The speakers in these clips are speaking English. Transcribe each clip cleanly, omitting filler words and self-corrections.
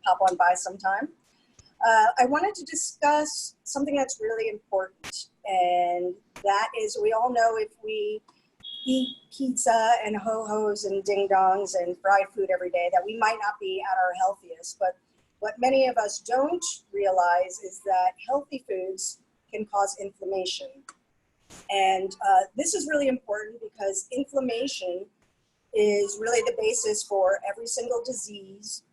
pop on by sometime. I wanted to discuss something that's really important, and that is we all know if we eat pizza and ho-hos and ding-dongs and fried food every day that we might not be at our healthiest. But what many of us don't realize is that healthy foods can cause inflammation. And this is really important because inflammation is really the basis for every single disease,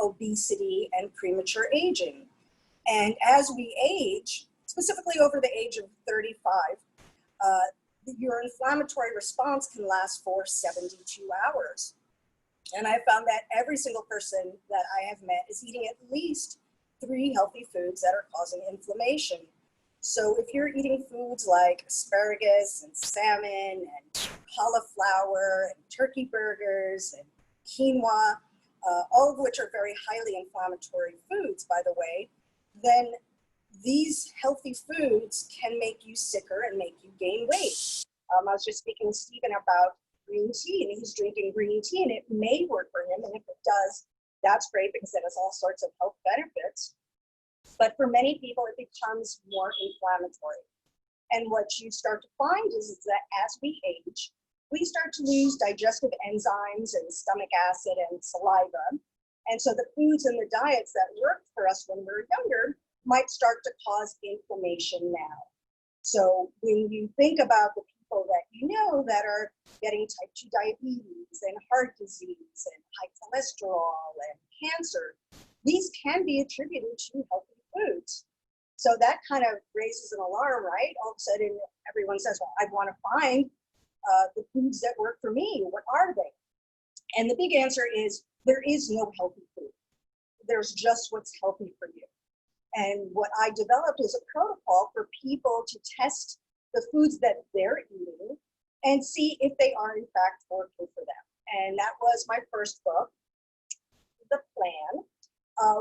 obesity, and premature aging. And as we age, specifically over the age of 35, your inflammatory response can last for 72 hours. And I found that every single person that I have met is eating at least 3 healthy foods that are causing inflammation. So if you're eating foods like asparagus and salmon and cauliflower and turkey burgers and quinoa, all of which are very highly inflammatory foods, by the way, then these healthy foods can make you sicker and make you gain weight. I was just speaking to Stephen about green tea, and he's drinking green tea, and it may work for him, and if it does, that's great because it has all sorts of health benefits. But for many people, it becomes more inflammatory. And what you start to find is that as we age, we start to lose digestive enzymes and stomach acid and saliva. And so the foods and the diets that worked for us when we were younger might start to cause inflammation now. So when you think about the people that you know that are getting type 2 diabetes and heart disease and high cholesterol and cancer, these can be attributed to healthy foods. So that kind of raises an alarm, right? All of a sudden, everyone says, well, I want to find the foods that work for me. What are they? And the big answer is there is no healthy food. There's just what's healthy for you. And what I developed is a protocol for people to test the foods that they're eating and see if they are in fact working for them. And that was my first book, The Plan,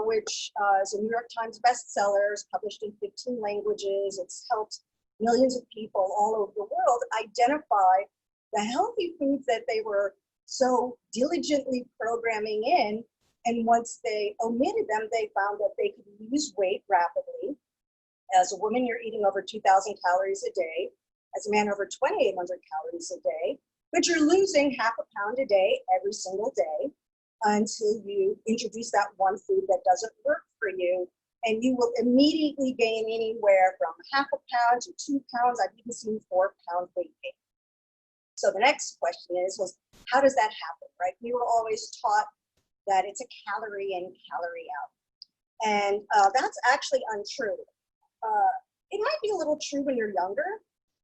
which is a New York Times bestseller, is published in 15 languages. It's helped millions of people all over the world identify the healthy foods that they were so diligently programming in. And once they omitted them, they found that they could lose weight rapidly. As a woman, you're eating over 2,000 calories a day. As a man, over 2,800 calories a day. But you're losing half a pound a day every single day until you introduce that one food that doesn't work for you. And you will immediately gain anywhere from half a pound to 2 pounds. I've even seen 4-pound weight gain. So the next question is, well, how does that happen, right? We were always taught that it's a calorie in, calorie out. And that's actually untrue. It might be a little true when you're younger,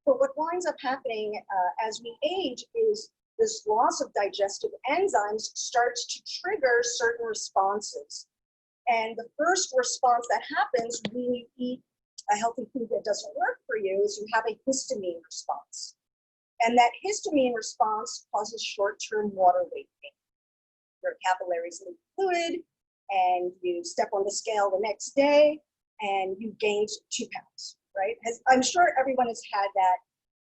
but what winds up happening as we age is this loss of digestive enzymes starts to trigger certain responses. And the first response that happens when you eat a healthy food that doesn't work for you is you have a histamine response. And that histamine response causes short-term water weight gain. Your capillaries leak fluid, and you step on the scale the next day, and you gained 2 pounds, right? I'm sure everyone has had that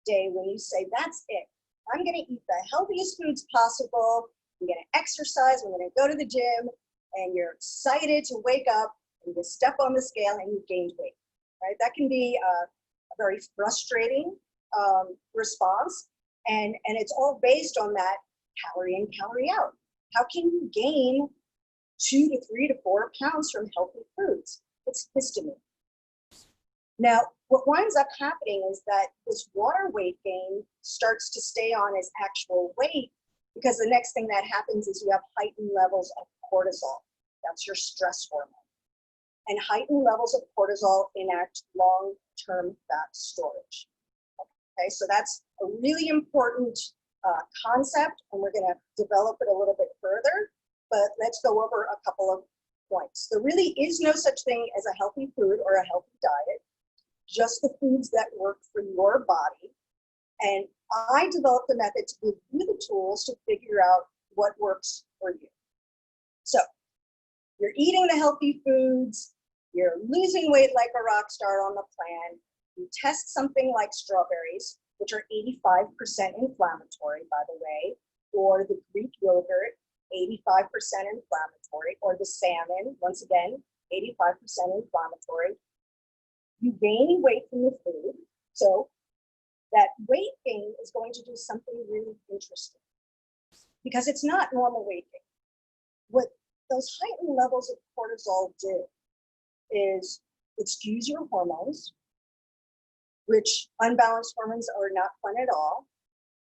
day when you say, that's it. I'm going to eat the healthiest foods possible. I'm going to exercise. I'm going to go to the gym. And you're excited to wake up and you step on the scale and you gained weight, right? That can be a very frustrating response. And it's all based on that calorie in, calorie out. How can you gain 2 to 3 to 4 pounds from healthy foods? It's histamine. Now, what winds up happening is that this water weight gain starts to stay on as actual weight because the next thing that happens is you have heightened levels of cortisol. That's your stress hormone. And heightened levels of cortisol enact long-term fat storage. Okay, so that's a really important concept, and we're going to develop it a little bit further, but let's go over a couple of points. There really is no such thing as a healthy food or a healthy diet, just the foods that work for your body. And I developed a method to give you the tools to figure out what works for you. So you're eating the healthy foods, you're losing weight like a rock star on the plan, you test something like strawberries, which are 85% inflammatory, by the way, or the Greek yogurt, 85% inflammatory, or the salmon, once again, 85% inflammatory. You gain weight from the food. So that weight gain is going to do something really interesting because it's not normal weight gain. What those heightened levels of cortisol do is it skews your hormones, which unbalanced hormones are not fun at all.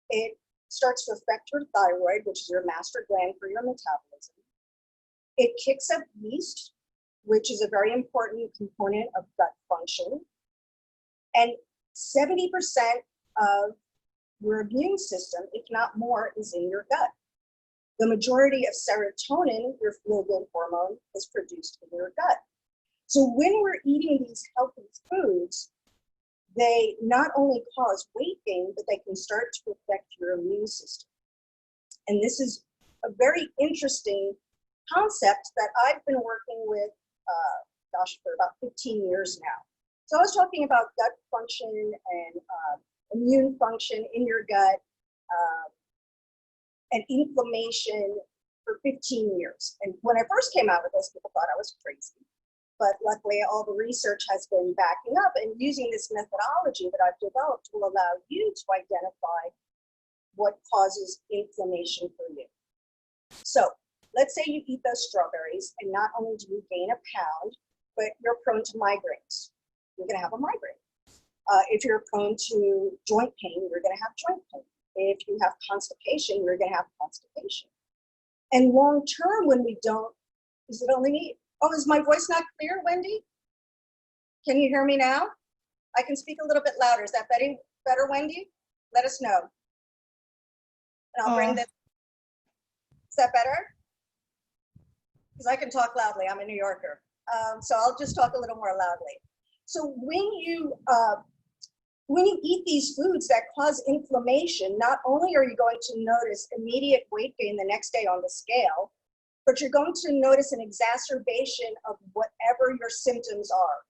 It starts to affect your thyroid, which is your master gland for your metabolism. It kicks up yeast, which is a very important component of gut function. And 70% of your immune system, if not more, is in your gut. The majority of serotonin, your feel-good hormone, is produced in your gut. So when we're eating these healthy foods, they not only cause weight gain, but they can start to affect your immune system. And this is a very interesting concept that I've been working with, for about 15 years now. So I was talking about gut function and immune function in your gut and inflammation for 15 years. And when I first came out with this, people thought I was crazy. But luckily, all the research has been backing up, and using this methodology that I've developed will allow you to identify what causes inflammation for you. So let's say you eat those strawberries, and not only do you gain a pound, but you're prone to migraines. You're going to have a migraine. If you're prone to joint pain, you're going to have joint pain. If you have constipation, you're going to have constipation. And long term, when we don't, is it only me? Oh, is my voice not clear, Wendy? Can you hear me now? I can speak a little bit louder. Is that better, Wendy? Let us know. And I'll bring this. Is that better? Because I can talk loudly. I'm a New Yorker. So I'll just talk a little more loudly. So when you eat these foods that cause inflammation, not only are you going to notice immediate weight gain the next day on the scale, but you're going to notice an exacerbation of whatever your symptoms are.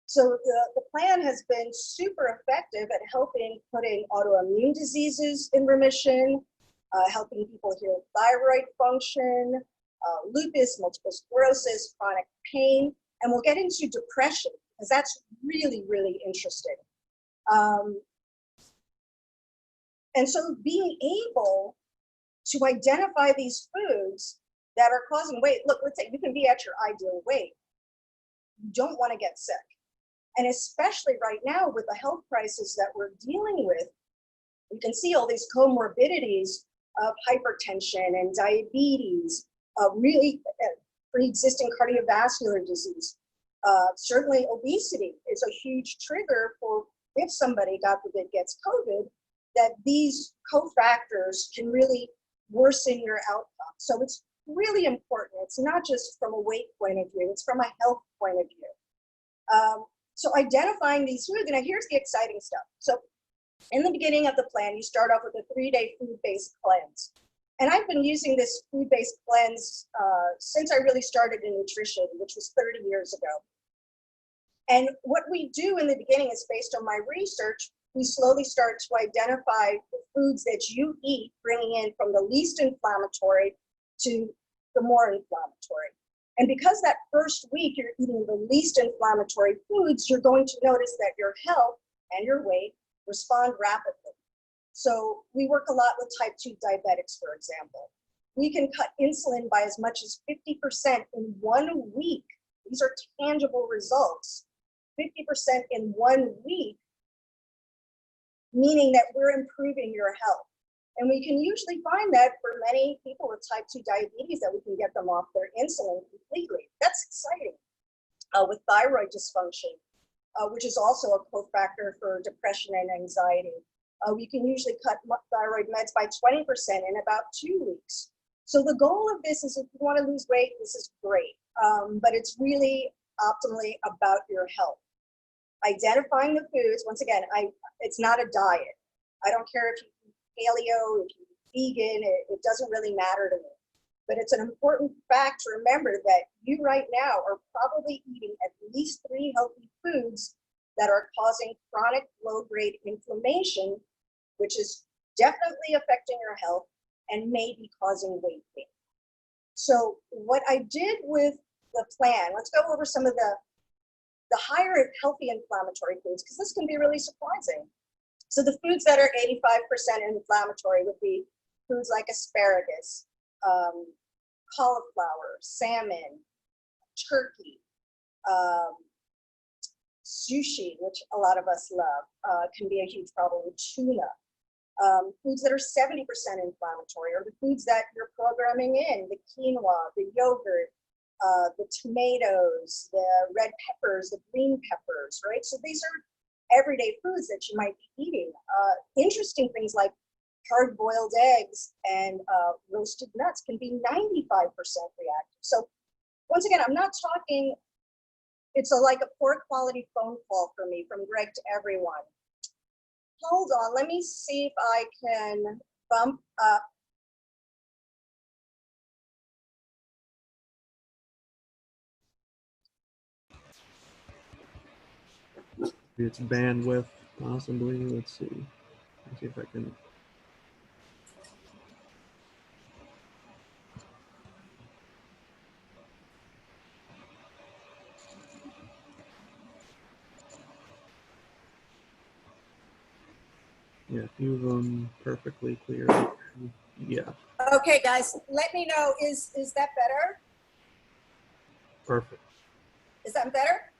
So the plan has been super effective at helping putting autoimmune diseases in remission, helping people heal thyroid function, lupus, multiple sclerosis, chronic pain, and we'll get into depression because that's really, really interesting. And so being able to identify these foods that are causing weight, look, let's say you can be at your ideal weight. You don't want to get sick. And especially right now with the health crisis that we're dealing with, you can see all these comorbidities of hypertension and diabetes, really pre-existing cardiovascular disease. Certainly obesity is a huge trigger for if somebody, God forbid, gets COVID, that these cofactors can really worsen your outcome. So it's really important. It's not just from a weight point of view, it's from a health point of view. So identifying these foods, and here's the exciting stuff. So in the beginning of the plan, you start off with a 3-day food-based cleanse. And I've been using this food-based cleanse since I really started in nutrition, which was 30 years ago. And what we do in the beginning is based on my research. We slowly start to identify the foods that you eat, bringing in from the least inflammatory to the more inflammatory. And because that first week you're eating the least inflammatory foods, you're going to notice that your health and your weight respond rapidly. So we work a lot with type 2 diabetics, for example. We can cut insulin by as much as 50% in 1 week. These are tangible results. 50% in 1 week, meaning that we're improving your health. And we can usually find that for many people with type 2 diabetes that we can get them off their insulin completely. That's exciting. With thyroid dysfunction, which is also a cofactor for depression and anxiety, we can usually cut thyroid meds by 20% in about 2 weeks. So the goal of this is if you want to lose weight, this is great. But it's really optimally about your health. Identifying the foods, once again, it's not a diet. I don't care if you eat paleo, if you're vegan, it doesn't really matter to me. But it's an important fact to remember that you right now are probably eating at least 3 healthy foods that are causing chronic low-grade inflammation, which is definitely affecting your health and may be causing weight gain. So what I did with the plan, let's go over some of the higher healthy inflammatory foods, because this can be really surprising. So the foods that are 85% inflammatory would be foods like asparagus, cauliflower, salmon, turkey, sushi, which a lot of us love, can be a huge problem, tuna. Foods that are 70% inflammatory are the foods that you're programming in, the quinoa, the yogurt, the tomatoes, the red peppers, the green peppers, right? So these are everyday foods that you might be eating. Interesting things like hard-boiled eggs and roasted nuts can be 95% reactive. So once again, I'm not talking, it's like a poor quality phone call for me from Greg to everyone. Hold on, let me see if I can bump up. It's bandwidth, possibly. Let's see. Let's see if I can. Yeah, a few of them perfectly clear. Yeah. Okay, guys, let me know. Is that better? Perfect. Is that better?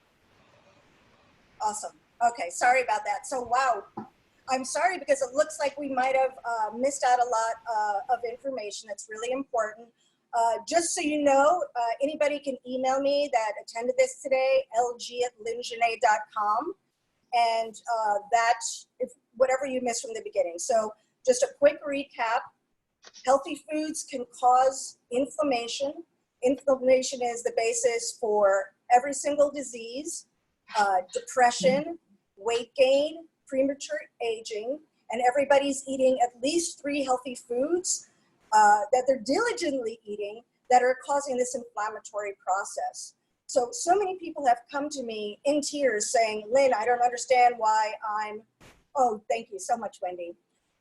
Awesome. Okay, sorry about that. So, wow, I'm sorry because it looks like we might have missed out a lot of information that's really important. Just so you know, anybody can email me that attended this today, lg@lyn-genet.com, and that if whatever you missed from the beginning. So just a quick recap. Healthy foods can cause inflammation. Inflammation is the basis for every single disease, depression, weight gain, premature aging, and everybody's eating at least 3 healthy foods that they're diligently eating that are causing this inflammatory process. So many people have come to me in tears saying, Lynn, I don't understand why oh, thank you so much, Wendy.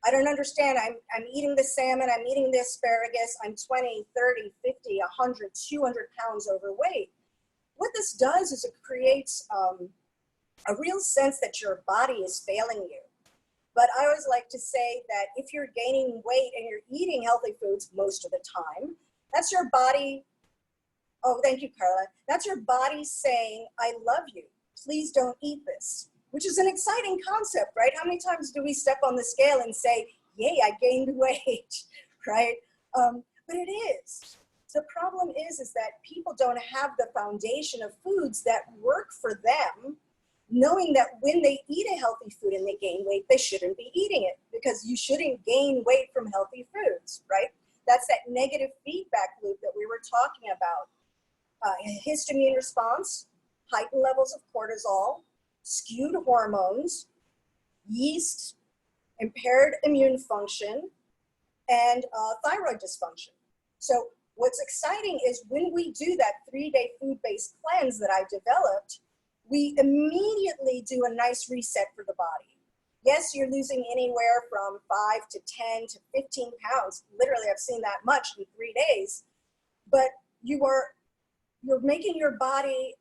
I don't understand. I'm eating the salmon, I'm eating the asparagus, I'm 20, 30, 50, 100, 200 pounds overweight. What this does is it creates a real sense that your body is failing you. But I always like to say that if you're gaining weight and you're eating healthy foods most of the time, that's your body, oh, thank you, Carla. That's your body saying, I love you. Please don't eat this. Which is an exciting concept, right? How many times do we step on the scale and say, yay, I gained weight, right? But it is. The problem is that people don't have the foundation of foods that work for them, knowing that when they eat a healthy food and they gain weight, they shouldn't be eating it because you shouldn't gain weight from healthy foods, right? That's that negative feedback loop that we were talking about. Histamine response, heightened levels of cortisol, skewed hormones, yeast, impaired immune function, and thyroid dysfunction. So what's exciting is when we do that 3-day food-based cleanse that I developed, we immediately do a nice reset for the body. Yes, you're losing anywhere from 5 to 10 to 15 pounds. Literally, I've seen that much in 3 days. But you're making your body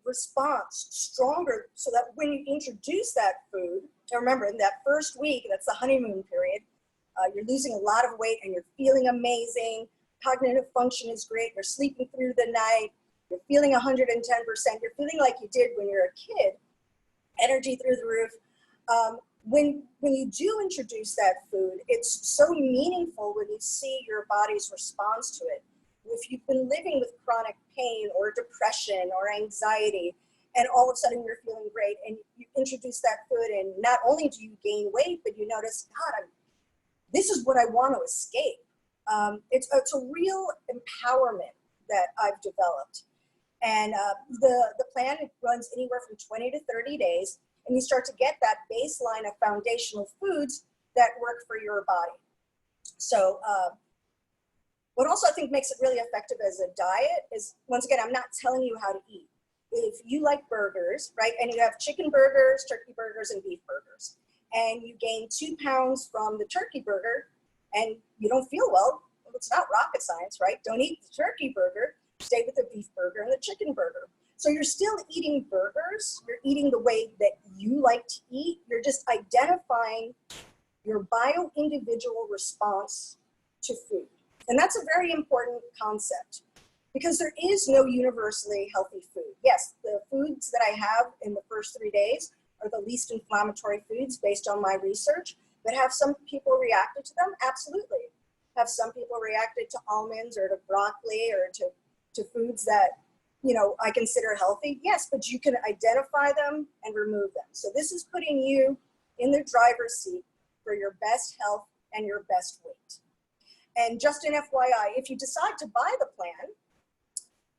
response stronger so that when you introduce that food, and remember in that first week, that's the honeymoon period, you're losing a lot of weight and you're feeling amazing. Cognitive function is great. You're sleeping through the night. You're feeling 110%. You're feeling like you did when you're a kid. Energy through the roof. When you do introduce that food, it's so meaningful when you see your body's response to it. If you've been living with chronic pain or depression or anxiety, and all of a sudden you're feeling great and you introduce that food and not only do you gain weight, but you notice, God, this is what I want to escape. It's a real empowerment that I've developed. And the plan runs anywhere from 20 to 30 days, and you start to get that baseline of foundational foods that work for your body. So what also I think makes it really effective as a diet is, once again, I'm not telling you how to eat. If you like burgers, right, and you have chicken burgers, turkey burgers, and beef burgers, and you gain 2 pounds from the turkey burger and you don't feel well, it's not rocket science, right? Don't eat the turkey burger, stay with the beef burger and the chicken burger. So you're still eating burgers, you're eating the way that you like to eat, you're just identifying your bio-individual response to food. And that's a very important concept because there is no universally healthy food. Yes, the foods that I have in the first 3 days are the least inflammatory foods based on my research, but have some people reacted to them? Absolutely. Have some people reacted to almonds or to broccoli or to foods that, you know, I consider healthy? Yes, but you can identify them and remove them. So this is putting you in the driver's seat for your best health and your best weight. And just an FYI, if you decide to buy the plan,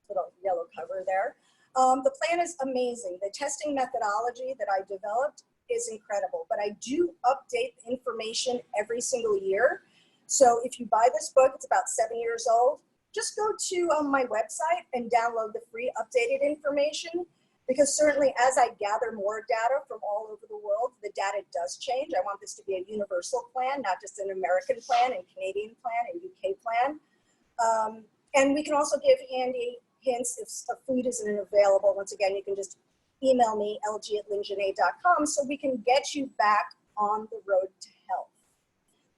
little yellow cover there, the plan is amazing. The testing methodology that I developed is incredible, but I do update the information every single year. So if you buy this book, it's about 7 years old, just go to my website and download the free updated information, because certainly as I gather more data from all over the world, the data does change. I want this to be a universal plan, not just an American plan and Canadian plan and UK plan. And we can also give handy hints if a food isn't available. Once again, you can just email me, lg@lyn-genet.com, so we can get you back on the road to health.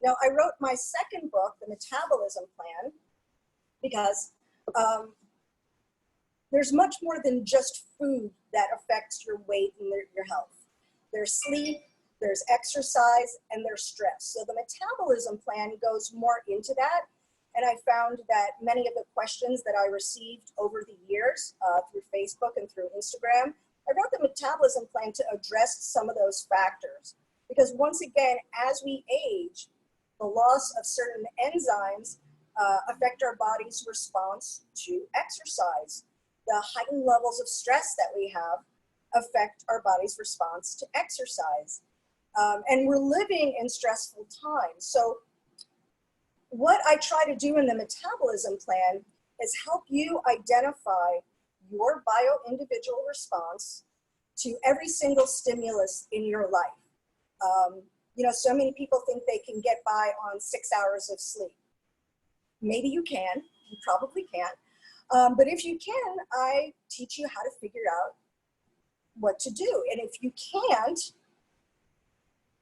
Now, I wrote my second book, The Metabolism Plan, because there's much more than just food that affects your weight and your health. There's sleep, there's exercise, and there's stress. So the metabolism plan goes more into that. And I found that many of the questions that I received over the years through Facebook and through Instagram, I wrote the metabolism plan to address some of those factors. Because once again, as we age, the loss of certain enzymes affect our body's response to exercise. The heightened levels of stress that we have affect our body's response to exercise. And we're living in stressful times. So what I try to do in the metabolism plan is help you identify your bio-individual response to every single stimulus in your life. You know, so many people think they can get by on 6 hours of sleep. Maybe you can, you probably can't. But if you can, I teach you how to figure out what to do. And if you can't,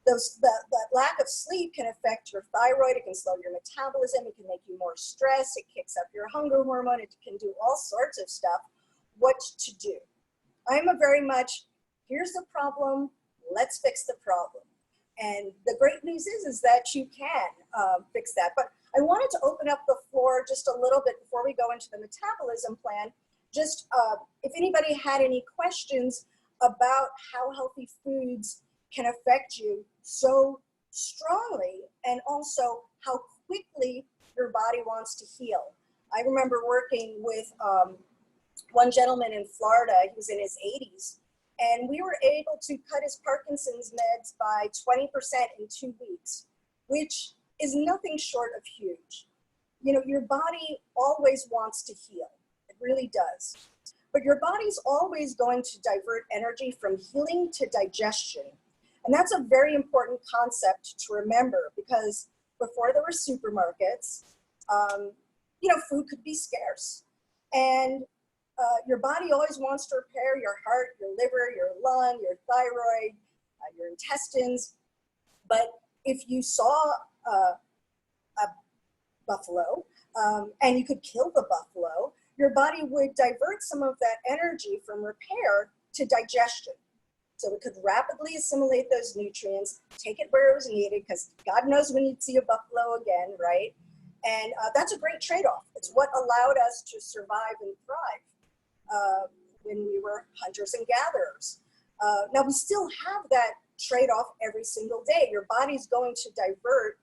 that lack of sleep can affect your thyroid, it can slow your metabolism, it can make you more stressed, it kicks up your hunger hormone, it can do all sorts of stuff. What to do? I'm a very much, here's the problem, let's fix the problem. And the great news is that you can fix that. But I wanted to open up the floor just a little bit before we go into the metabolism plan. Just if anybody had any questions about how healthy foods can affect you so strongly, and also how quickly your body wants to heal. I remember working with one gentleman in Florida. He was in his 80s, and we were able to cut his Parkinson's meds by 20% in 2 weeks, which is nothing short of huge. You know, your body always wants to heal. It really does. But your body's always going to divert energy from healing to digestion. And that's a very important concept to remember, because before there were supermarkets, you know, food could be scarce. And your body always wants to repair your heart, your liver, your lung, your thyroid, your intestines. But if you saw a buffalo and you could kill the buffalo, your body would divert some of that energy from repair to digestion. So it could rapidly assimilate those nutrients, take it where it was needed, because God knows when you'd see a buffalo again, right? And that's a great trade-off. It's what allowed us to survive and thrive when we were hunters and gatherers. Now we still have that trade-off every single day. Your body's going to divert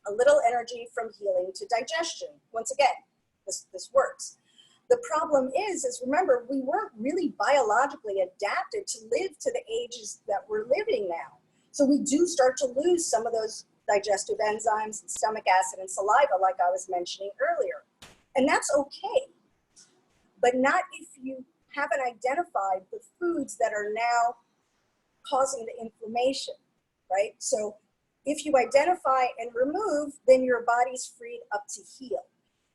a little energy from healing to digestion. Once again, this works. The problem is remember, we weren't really biologically adapted to live to the ages that we're living now. So we do start to lose some of those digestive enzymes and stomach acid and saliva, like I was mentioning earlier. And that's okay, but not if you haven't identified the foods that are now causing the inflammation, right? So if you identify and remove, then your body's freed up to heal.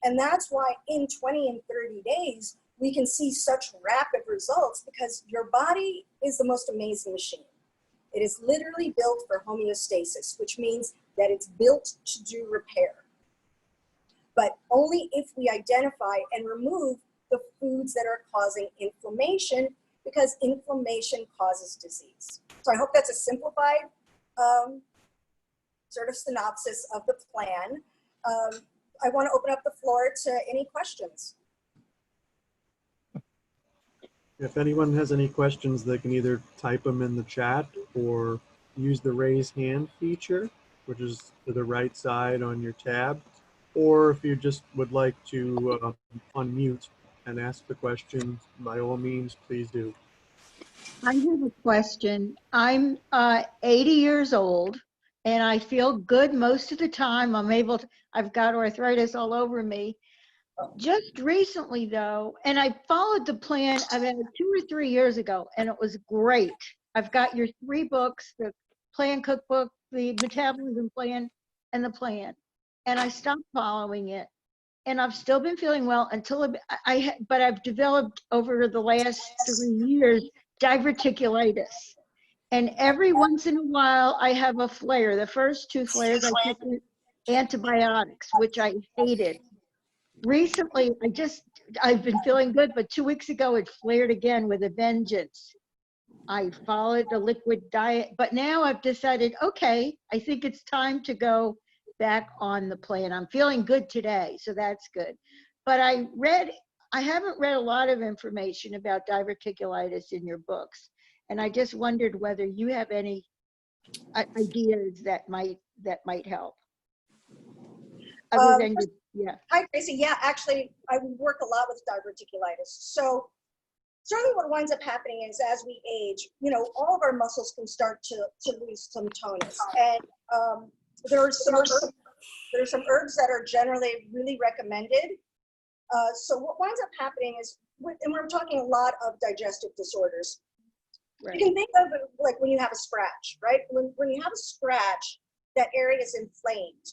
And that's why in 20 and 30 days, we can see such rapid results, because your body is the most amazing machine. It is literally built for homeostasis, which means that it's built to do repair. But only if we identify and remove the foods that are causing inflammation, because inflammation causes disease. So I hope that's a simplified sort of synopsis of the plan. I want to open up the floor to any questions. If anyone has any questions, they can either type them in the chat or use the raise hand feature, which is to the right side on your tab. Or if you just would like to unmute and ask the question, by all means, please do. I have a question. I'm 80 years old and I feel good most of the time. I've got arthritis all over me. Just recently though, and I followed the plan about 2 or 3 years ago, and it was great. I've got your 3 books, the Plan Cookbook, the Metabolism Plan, and the Plan. And I stopped following it. And I've still been feeling well until but I've developed over the last 3 years diverticulitis. And every once in a while I have a flare. The first 2 flares I took antibiotics, which I hated. Recently, I've been feeling good, but 2 weeks ago it flared again with a vengeance. I followed a liquid diet, but now I've decided, okay, I think it's time to go back on the plan. I'm feeling good today, so that's good. But I haven't read a lot of information about diverticulitis in your books, and I just wondered whether you have any ideas that might help. Other than yeah. Hi, Tracy. Yeah, actually, I work a lot with diverticulitis. So certainly what winds up happening is as we age, all of our muscles can start to lose some tonus. And there are some herbs that are generally really recommended. So what winds up happening is, and we're talking a lot of digestive disorders. Right. You can think of it like when you have a scratch, right? When you have a scratch, that area is inflamed.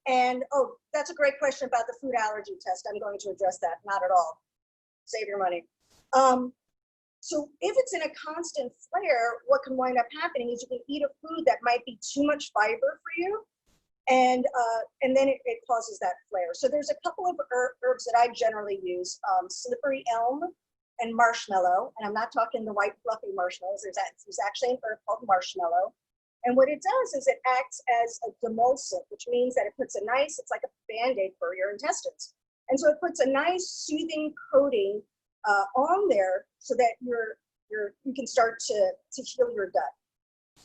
And, oh, that's a great question about the food allergy test. I'm going to address that. Not at all. Save your money. So if it's in a constant flare, what can wind up happening is you can eat a food that might be too much fiber for you, and then it causes that flare. So there's a couple of herbs that I generally use, slippery elm and marshmallow. And I'm not talking the white fluffy marshmallows. There's actually an herb called marshmallow. And what it does is it acts as a demulcent, which means that it puts it's like a Band-Aid for your intestines. And so it puts a nice soothing coating on there so that you can start to heal your gut.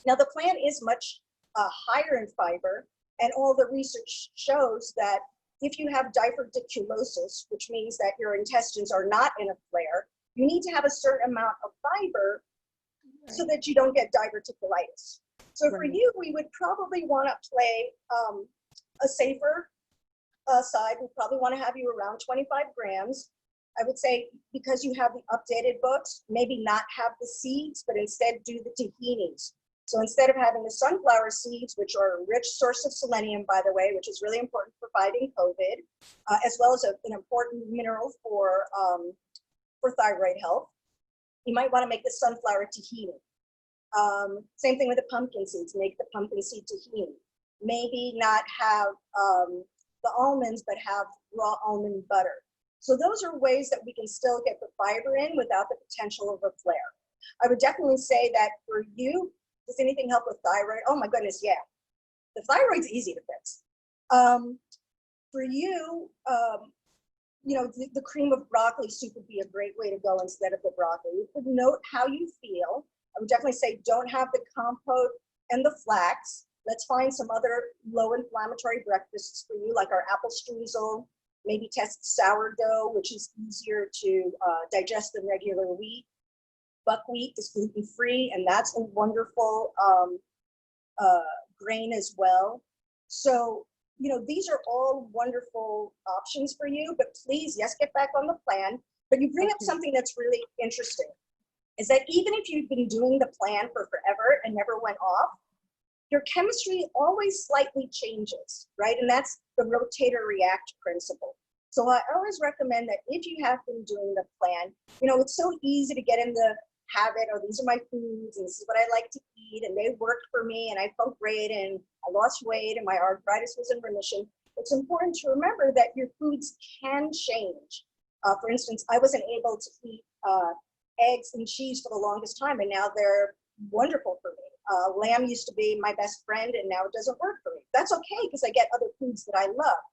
Now the plan is much higher in fiber, and all the research shows that if you have diverticulosis, which means that your intestines are not in a flare, you need to have a certain amount of fiber so that you don't get diverticulitis. So for you, we would probably want to play a safer side. We probably want to have you around 25 grams. I would say, because you have the updated books, maybe not have the seeds, but instead do the tahinis. So instead of having the sunflower seeds, which are a rich source of selenium, by the way, which is really important for fighting COVID, as well as an important mineral for thyroid health, you might want to make the sunflower tahini. Same thing with the pumpkin seeds. Make the pumpkin seed tahini. Maybe not have the almonds, but have raw almond butter. So those are ways that we can still get the fiber in without the potential of a flare. I would definitely say that for you, does anything help with thyroid? Oh my goodness, yeah. The thyroid's easy to fix. For you, the cream of broccoli soup would be a great way to go instead of the broccoli. You could note how you feel. I would definitely say don't have the compote and the flax. Let's find some other low inflammatory breakfasts for you, like our apple streusel. Maybe test sourdough, which is easier to digest than regular wheat. Buckwheat is gluten-free, and that's a wonderful grain as well. So, these are all wonderful options for you, but please, yes, get back on the plan. But you bring up something that's really interesting, is that even if you've been doing the plan for forever and never went off, your chemistry always slightly changes, right? And that's the rotator react principle. So I always recommend that if you have been doing the plan, you know, it's so easy to get in the habit, oh, these are my foods, and this is what I like to eat, and they worked for me, and I felt great, and I lost weight, and my arthritis was in remission. It's important to remember that your foods can change. For instance, I wasn't able to eat eggs and cheese for the longest time, and now they're wonderful for me. Lamb used to be my best friend, and now it doesn't work for me. That's okay, because I get other foods that I love.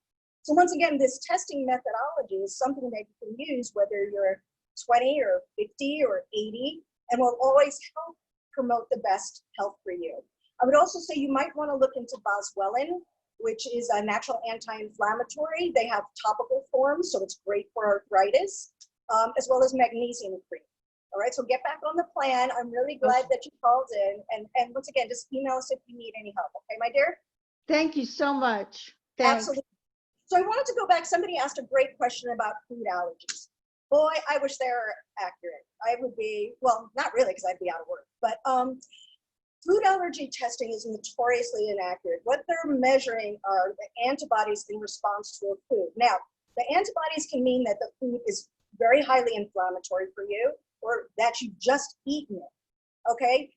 So once again, this testing methodology is something that you can use whether you're 20 or 50 or 80, and will always help promote the best health for you. I would also say you might want to look into boswellia, which is a natural anti-inflammatory. They have topical forms, so it's great for arthritis, as well as magnesium cream. All right, so get back on the plan. I'm really glad that you called in. And once again, just email us if you need any help. Okay, my dear? Thank you so much. Thanks. Absolutely. So I wanted to go back. Somebody asked a great question about food allergies. Boy, I wish they were accurate. I would be, well, not really, because I'd be out of work, but food allergy testing is notoriously inaccurate. What they're measuring are the antibodies in response to a food. Now, the antibodies can mean that the food is very highly inflammatory for you, or that you've just eaten it, okay?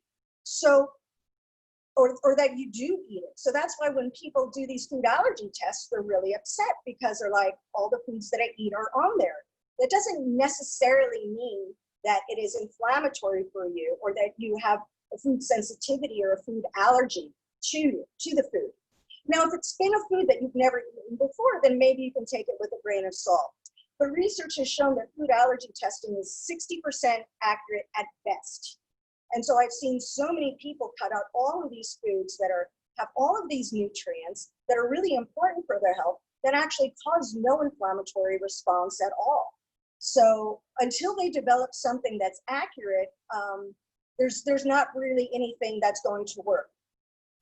So, or that you do eat it. So that's why when people do these food allergy tests, they're really upset because they're like, all the foods that I eat are on there. That doesn't necessarily mean that it is inflammatory for you or that you have a food sensitivity or a food allergy to the food. Now, if it's been a food that you've never eaten before, then maybe you can take it with a grain of salt. But research has shown that food allergy testing is 60% accurate at best. And so I've seen so many people cut out all of these foods that have all of these nutrients that are really important for their health that actually cause no inflammatory response at all. So until they develop something that's accurate, there's not really anything that's going to work.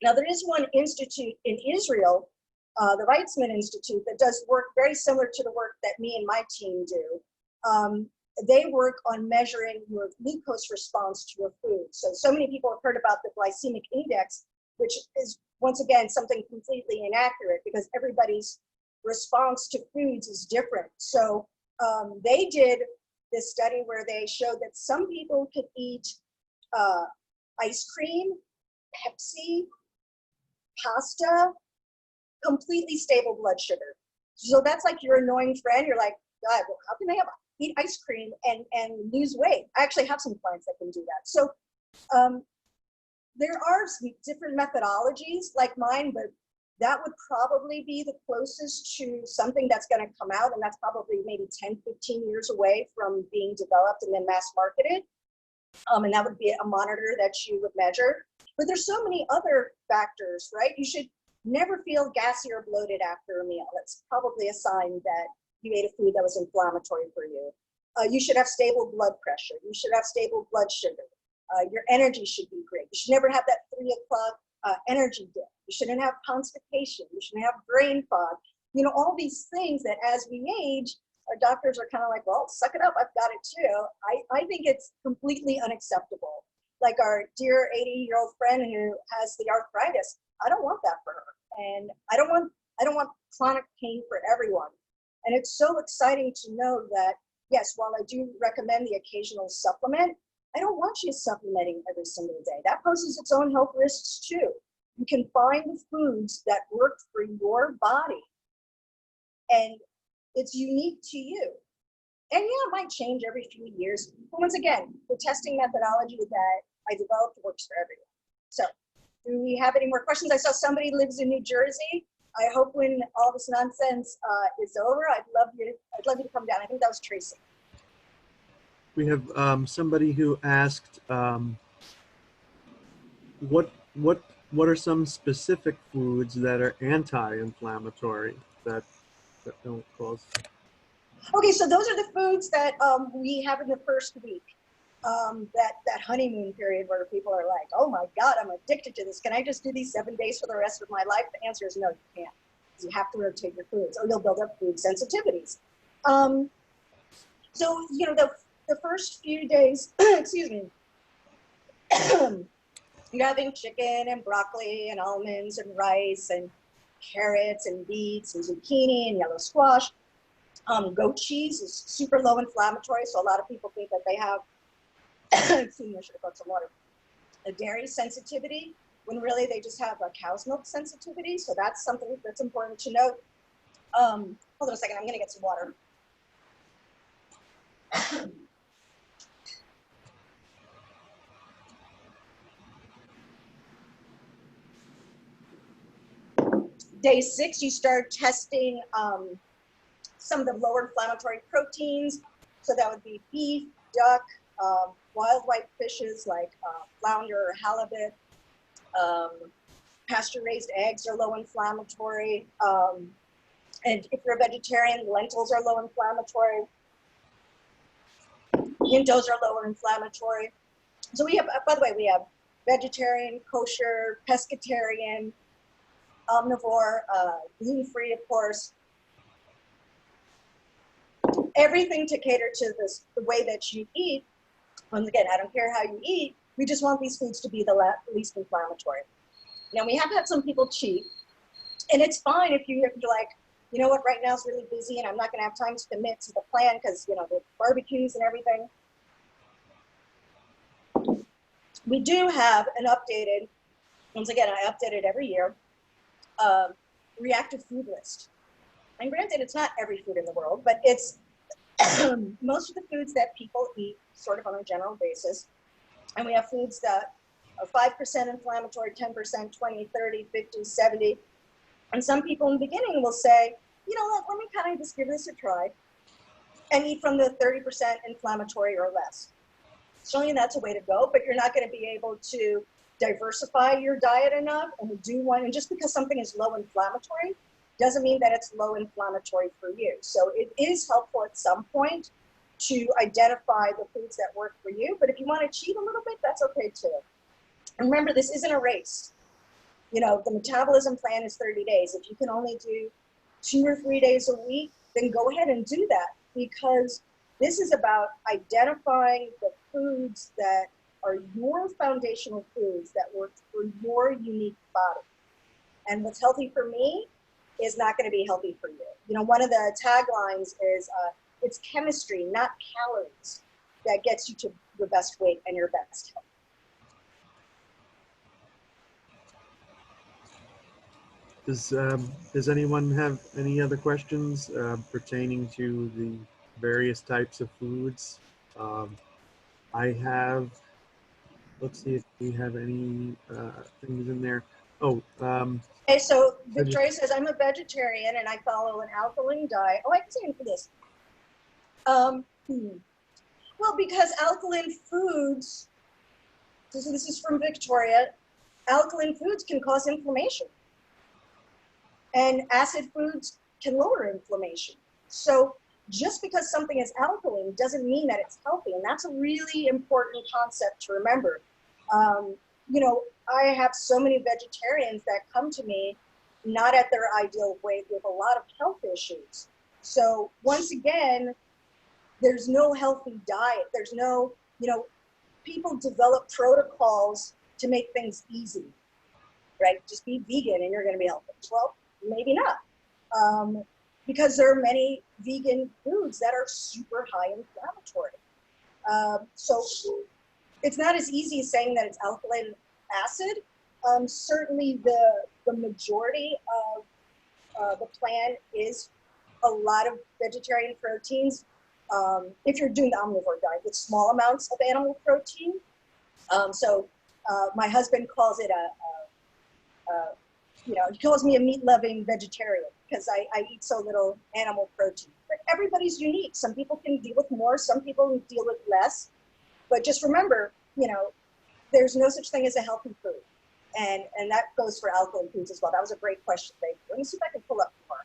Now, there is one institute in Israel, the Weizmann Institute, that does work very similar to the work that me and my team do. They work on measuring your glucose response to a food. So many people have heard about the glycemic index, which is, once again, something completely inaccurate because everybody's response to foods is different. So they did this study where they showed that some people could eat ice cream, Pepsi, pasta, completely stable blood sugar. So that's like your annoying friend. You're like, God, well, how can I eat ice cream and lose weight? I actually have some clients that can do that. So there are some different methodologies like mine, but that would probably be the closest to something that's going to come out, and that's probably maybe 10, 15 years away from being developed and then mass marketed. And that would be a monitor that you would measure. But there's so many other factors, right? You should never feel gassy or bloated after a meal. That's probably a sign that you ate a food that was inflammatory for you. You should have stable blood pressure. You should have stable blood sugar. Your energy should be great. You should never have that 3 o'clock energy dip. You shouldn't have constipation. You shouldn't have brain fog. You know, all these things that as we age, our doctors are kind of like, well, suck it up, I've got it too. I think it's completely unacceptable. Like our dear 80-year-old friend who has the arthritis, I don't want that for her. And I don't want chronic pain for everyone. And it's so exciting to know that, yes, while I do recommend the occasional supplement, I don't want you supplementing every single day. That poses its own health risks too. You can find the foods that work for your body, and it's unique to you. And yeah, it might change every few years. But once again, the testing methodology that I developed works for everyone. So do we have any more questions? I saw somebody lives in New Jersey. I hope when all this nonsense is over, I'd love you to come down. I think that was Tracy. We have somebody who asked, what are some specific foods that are anti-inflammatory that don't cause? Okay, so those are the foods that we have in the first week, that honeymoon period where people are like, oh my God, I'm addicted to this. Can I just do these 7 days for the rest of my life? The answer is no, you can't. You have to rotate your foods or you'll build up food sensitivities. So, you know, the first few days, excuse me, You're having chicken and broccoli and almonds and rice and carrots and beets and zucchini and yellow squash. Goat cheese is super low inflammatory, so a lot of people think that they have, excuse me, I should have got some water, a dairy sensitivity, when really they just have a cow's milk sensitivity. So that's something that's important to note. Hold on a second, I'm gonna get some water. Day 6, you start testing some of the lower inflammatory proteins. So that would be beef, duck, wild white fishes like flounder or halibut. Pasture-raised eggs are low inflammatory. And if you're a vegetarian, lentils are low inflammatory. Pintos are lower inflammatory. So we have, by the way, we have vegetarian, kosher, pescatarian, omnivore, gluten-free, of course. Everything to cater to the way that you eat. Once again, I don't care how you eat. We just want these foods to be the least inflammatory. Now, we have had some people cheat, and it's fine if you're like, you know what, right now it's really busy and I'm not going to have time to commit to the plan because, you know, the barbecues and everything. We do have an updated, once again, I update it every year, reactive food list. And granted, it's not every food in the world, but it's most of the foods that people eat sort of on a general basis. And we have foods that are 5% inflammatory, 10%, 20, 30, 50, 70. And some people in the beginning will say, you know what, let me kind of just give this a try and eat from the 30% inflammatory or less. Showing you that's a way to go, but you're not going to be able to diversify your diet enough. And we do want, and just because something is low inflammatory doesn't mean that it's low inflammatory for you. So it is helpful at some point to identify the foods that work for you. But if you want to cheat a little bit, that's okay too. And remember, this isn't a race. You know, the metabolism plan is 30 days. If you can only do 2 or 3 days a week, then go ahead and do that, because this is about identifying the foods that are your foundational foods that work for your unique body. And what's healthy for me is not going to be healthy for you. You know, one of the taglines is, it's chemistry, not calories, that gets you to your best weight and your best health. Does anyone have any other questions pertaining to the various types of foods? I have, let's see if we have any things in there. Oh, Okay, so Victoria says, I'm a vegetarian and I follow an alkaline diet. Oh, I can say for this. Well, because alkaline foods, so this is from Victoria, alkaline foods can cause inflammation. And acid foods can lower inflammation. So just because something is alkaline doesn't mean that it's healthy. And that's a really important concept to remember. You know, I have so many vegetarians that come to me not at their ideal weight with a lot of health issues. So once again, there's no healthy diet. There's no, you know, people develop protocols to make things easy, right? Just be vegan and you're going to be healthy. Well, maybe not, because there are many vegan foods that are super high inflammatory. So it's not as easy as saying that it's alkaline acid. Certainly the majority of the plan is a lot of vegetarian proteins. If you're doing the omnivore diet with small amounts of animal protein. So my husband calls it you know, he calls me a meat-loving vegetarian because I eat so little animal protein. But everybody's unique. Some people can deal with more, some people can deal with less. But just remember, you know, there's no such thing as a healthy food. And that goes for alkaline foods as well. That was a great question. Thank you. Let me see if I can pull up more.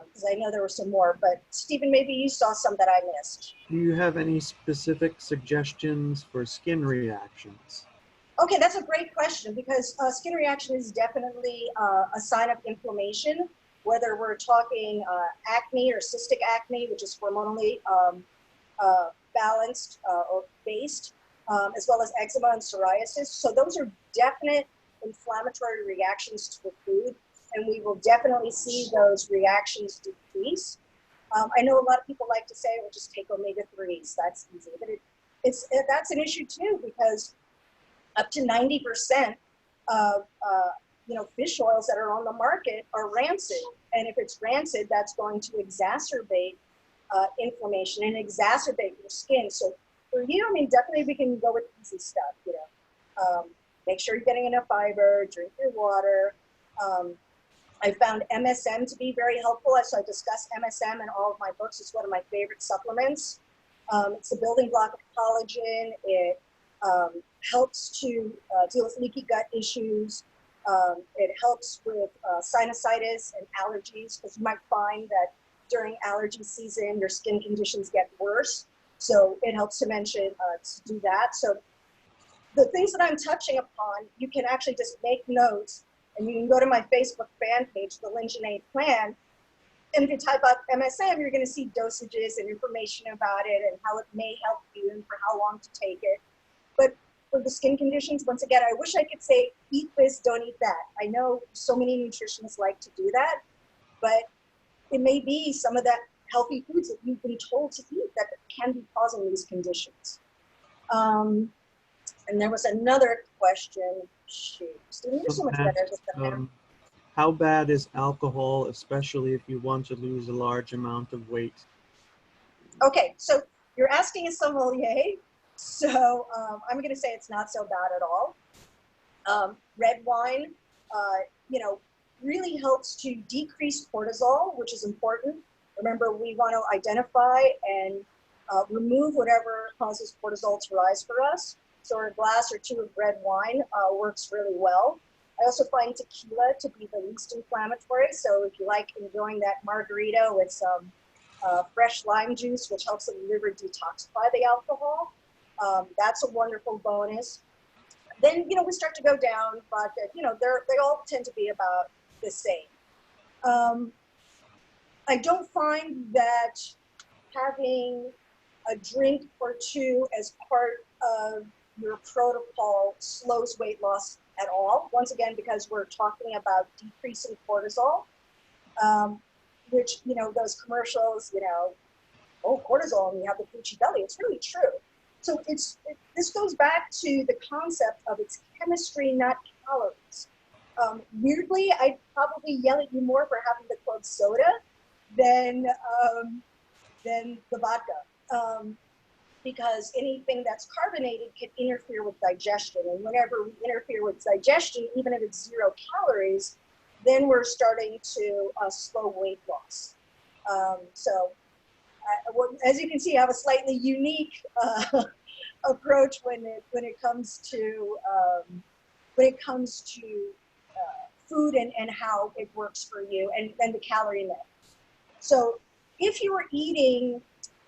Because I know there were some more. But Stephen, maybe you saw some that I missed. do you have any specific suggestions for skin reactions? Okay, that's a great question, because skin reaction is definitely a sign of inflammation, whether we're talking acne or cystic acne, which is hormonally balanced or based. as well as eczema and psoriasis. So those are definite inflammatory reactions to the food, and we will definitely see those reactions decrease. I know a lot of people like to say, well, just take omega-3s, that's easy, but that's an issue too, because up to 90% of fish oils that are on the market are rancid. And if it's rancid, that's going to exacerbate inflammation and exacerbate your skin. So for you, I mean, definitely we can go with easy stuff, make sure you're getting enough fiber, drink your water. I found MSM to be very helpful. So I discuss MSM in all of my books. It's one of my favorite supplements. It's the building block of collagen. It helps to deal with leaky gut issues. It helps with sinusitis and allergies, because you might find that during allergy season, your skin conditions get worse. So it helps to do that. So the things that I'm touching upon, you can actually just make notes, and you can go to my Facebook fan page, the Lyn-Genet Plan, and if you type out MSM, you're going to see dosages and information about it and how it may help you and for how long to take it. But for the skin conditions, once again, I wish I could say, eat this, don't eat that. I know so many nutritionists like to do that, but it may be some of that healthy foods that you've been told to eat that can be causing these conditions. And there was another question. Shoot, Stephen, you're so much better at this than I am. How bad is alcohol, especially if you want to lose a large amount of weight? Okay, so you're asking a sommelier, so I'm going to say it's not so bad at all. Red wine, really helps to decrease cortisol, which is important. Remember, we want to identify and remove whatever causes cortisol to rise for us. So a glass or two of red wine works really well. I also find tequila to be the least inflammatory. So if you like enjoying that margarita with some fresh lime juice, which helps the liver detoxify the alcohol, that's a wonderful bonus. Then, we start to go down, but, they all tend to be about the same. I don't find that having a drink or two as part of your protocol slows weight loss at all. Once again, because we're talking about decreasing cortisol, which, those commercials, oh, cortisol, and you have the poochy belly. It's really true. So this goes back to the concept of its chemistry, not calories. Weirdly, I'd probably yell at you more for having the club soda than the vodka. Because anything that's carbonated can interfere with digestion. And whenever we interfere with digestion, even if it's 0 calories, then we're starting to slow weight loss. As you can see, I have a slightly unique approach when it comes to food and how it works for you and the calorie limit. So if you were eating,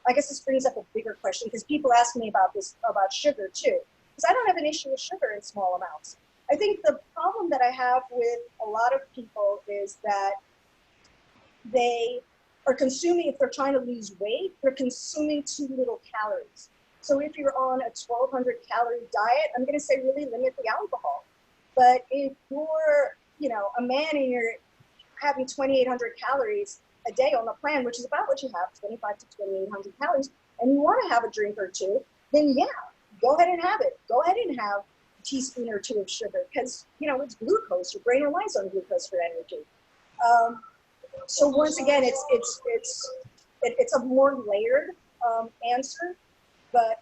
I guess this brings up a bigger question, because people ask me about sugar too, because I don't have an issue with sugar in small amounts. I think the problem that I have with a lot of people is that they are consuming, if they're trying to lose weight, they're consuming too little calories. So if you're on a 1,200 calorie diet, I'm going to say really limit the alcohol. But if you're, a man and you're having 2,800 calories a day on the plan, which is about what you have, 25 to 2,800 calories, and you want to have a drink or two, then yeah, go ahead and have it. Go ahead and have a teaspoon or two of sugar, because, it's glucose. Your brain relies on glucose for energy. So once again, it's a more layered answer, but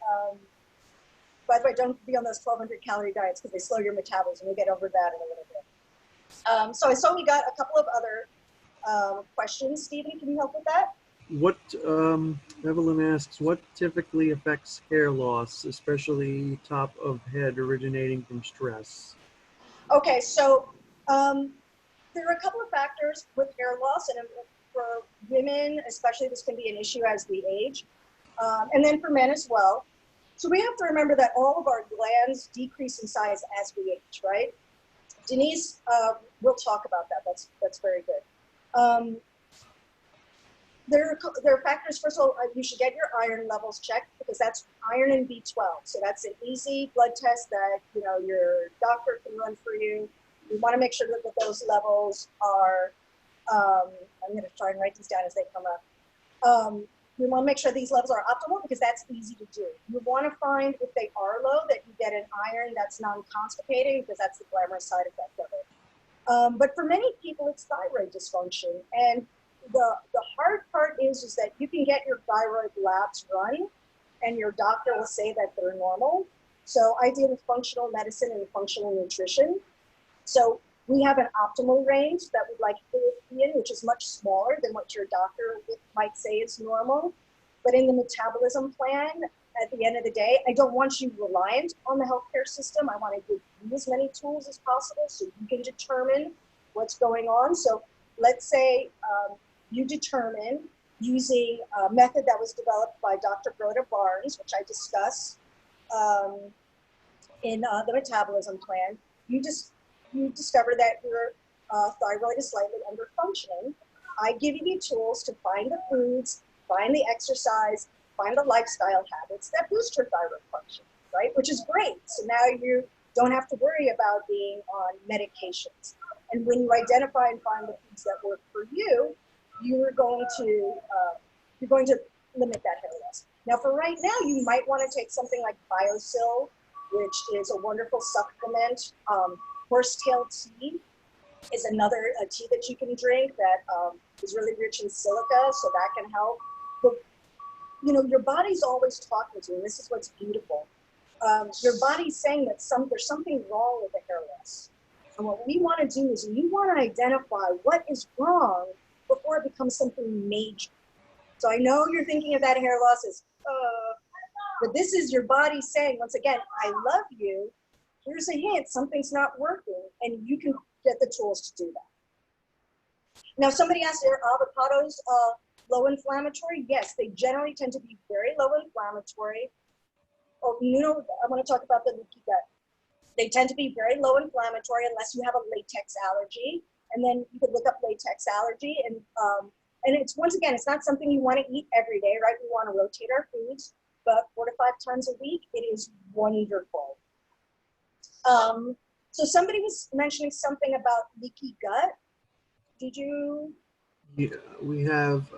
by the way, don't be on those 1,200 calorie diets, because they slow your metabolism. We'll get over that in a little bit. So I saw we got a couple of other questions. Stephen, can you help with that? What, Evelyn asks, what typically affects hair loss, especially top of head, originating from stress? Okay, so there are a couple of factors with hair loss, and for women especially, this can be an issue as we age, and then for men as well. So we have to remember that all of our glands decrease in size as we age, right? Denise will talk about that. That's very good. There are factors. First of all, you should get your iron levels checked because that's iron and B12. So that's an easy blood test that your doctor can run for you. You want to make sure that those levels are. I'm going to try and write these down as they come up. We want to make sure these levels are optimal because that's easy to do. You want to find if they are low that you get an iron that's non-constipating because that's the glamorous side effect of it. But for many people, it's thyroid dysfunction. And the hard part is that you can get your thyroid labs run and your doctor will say that they're normal. So I deal with functional medicine and functional nutrition. So we have an optimal range that we'd like to be in, which is much smaller than what your doctor might say is normal. But in the metabolism plan, at the end of the day, I don't want you reliant on the healthcare system. I want to give you as many tools as possible so you can determine what's going on. So let's say you determine using a method that was developed by Dr. Rhoda Barnes, which I discuss in the metabolism plan. You discover that your thyroid is slightly under functioning. I give you the tools to find the foods, find the exercise, find the lifestyle habits that boost your thyroid function, right? Which is great. So now you don't have to worry about being on medications. And when you identify and find the foods that work for you, you're going to limit that hair loss. Now, for right now, you might want to take something like Biosil, which is a wonderful supplement. Horsetail tea is another tea that you can drink that is really rich in silica, so that can help. But, your body's always talking to you, and this is what's beautiful. Your body's saying that there's something wrong with the hair loss. And what we want to do is we want to identify what is wrong before it becomes something major. So I know you're thinking of that hair loss as, but this is your body saying, once again, I love you. Here's a hint, something's not working, and you can get the tools to do that. Now, somebody asked, are avocados low inflammatory? Yes, they generally tend to be very low inflammatory. Oh, I want to talk about the leaky gut. They tend to be very low inflammatory unless you have a latex allergy, and then you could look up latex allergy, and it's, once again, it's not something you want to eat every day, right? We want to rotate our foods, but 4 to 5 times a week, it is wonderful. So somebody was mentioning something about leaky gut. Did you? Yeah, we have,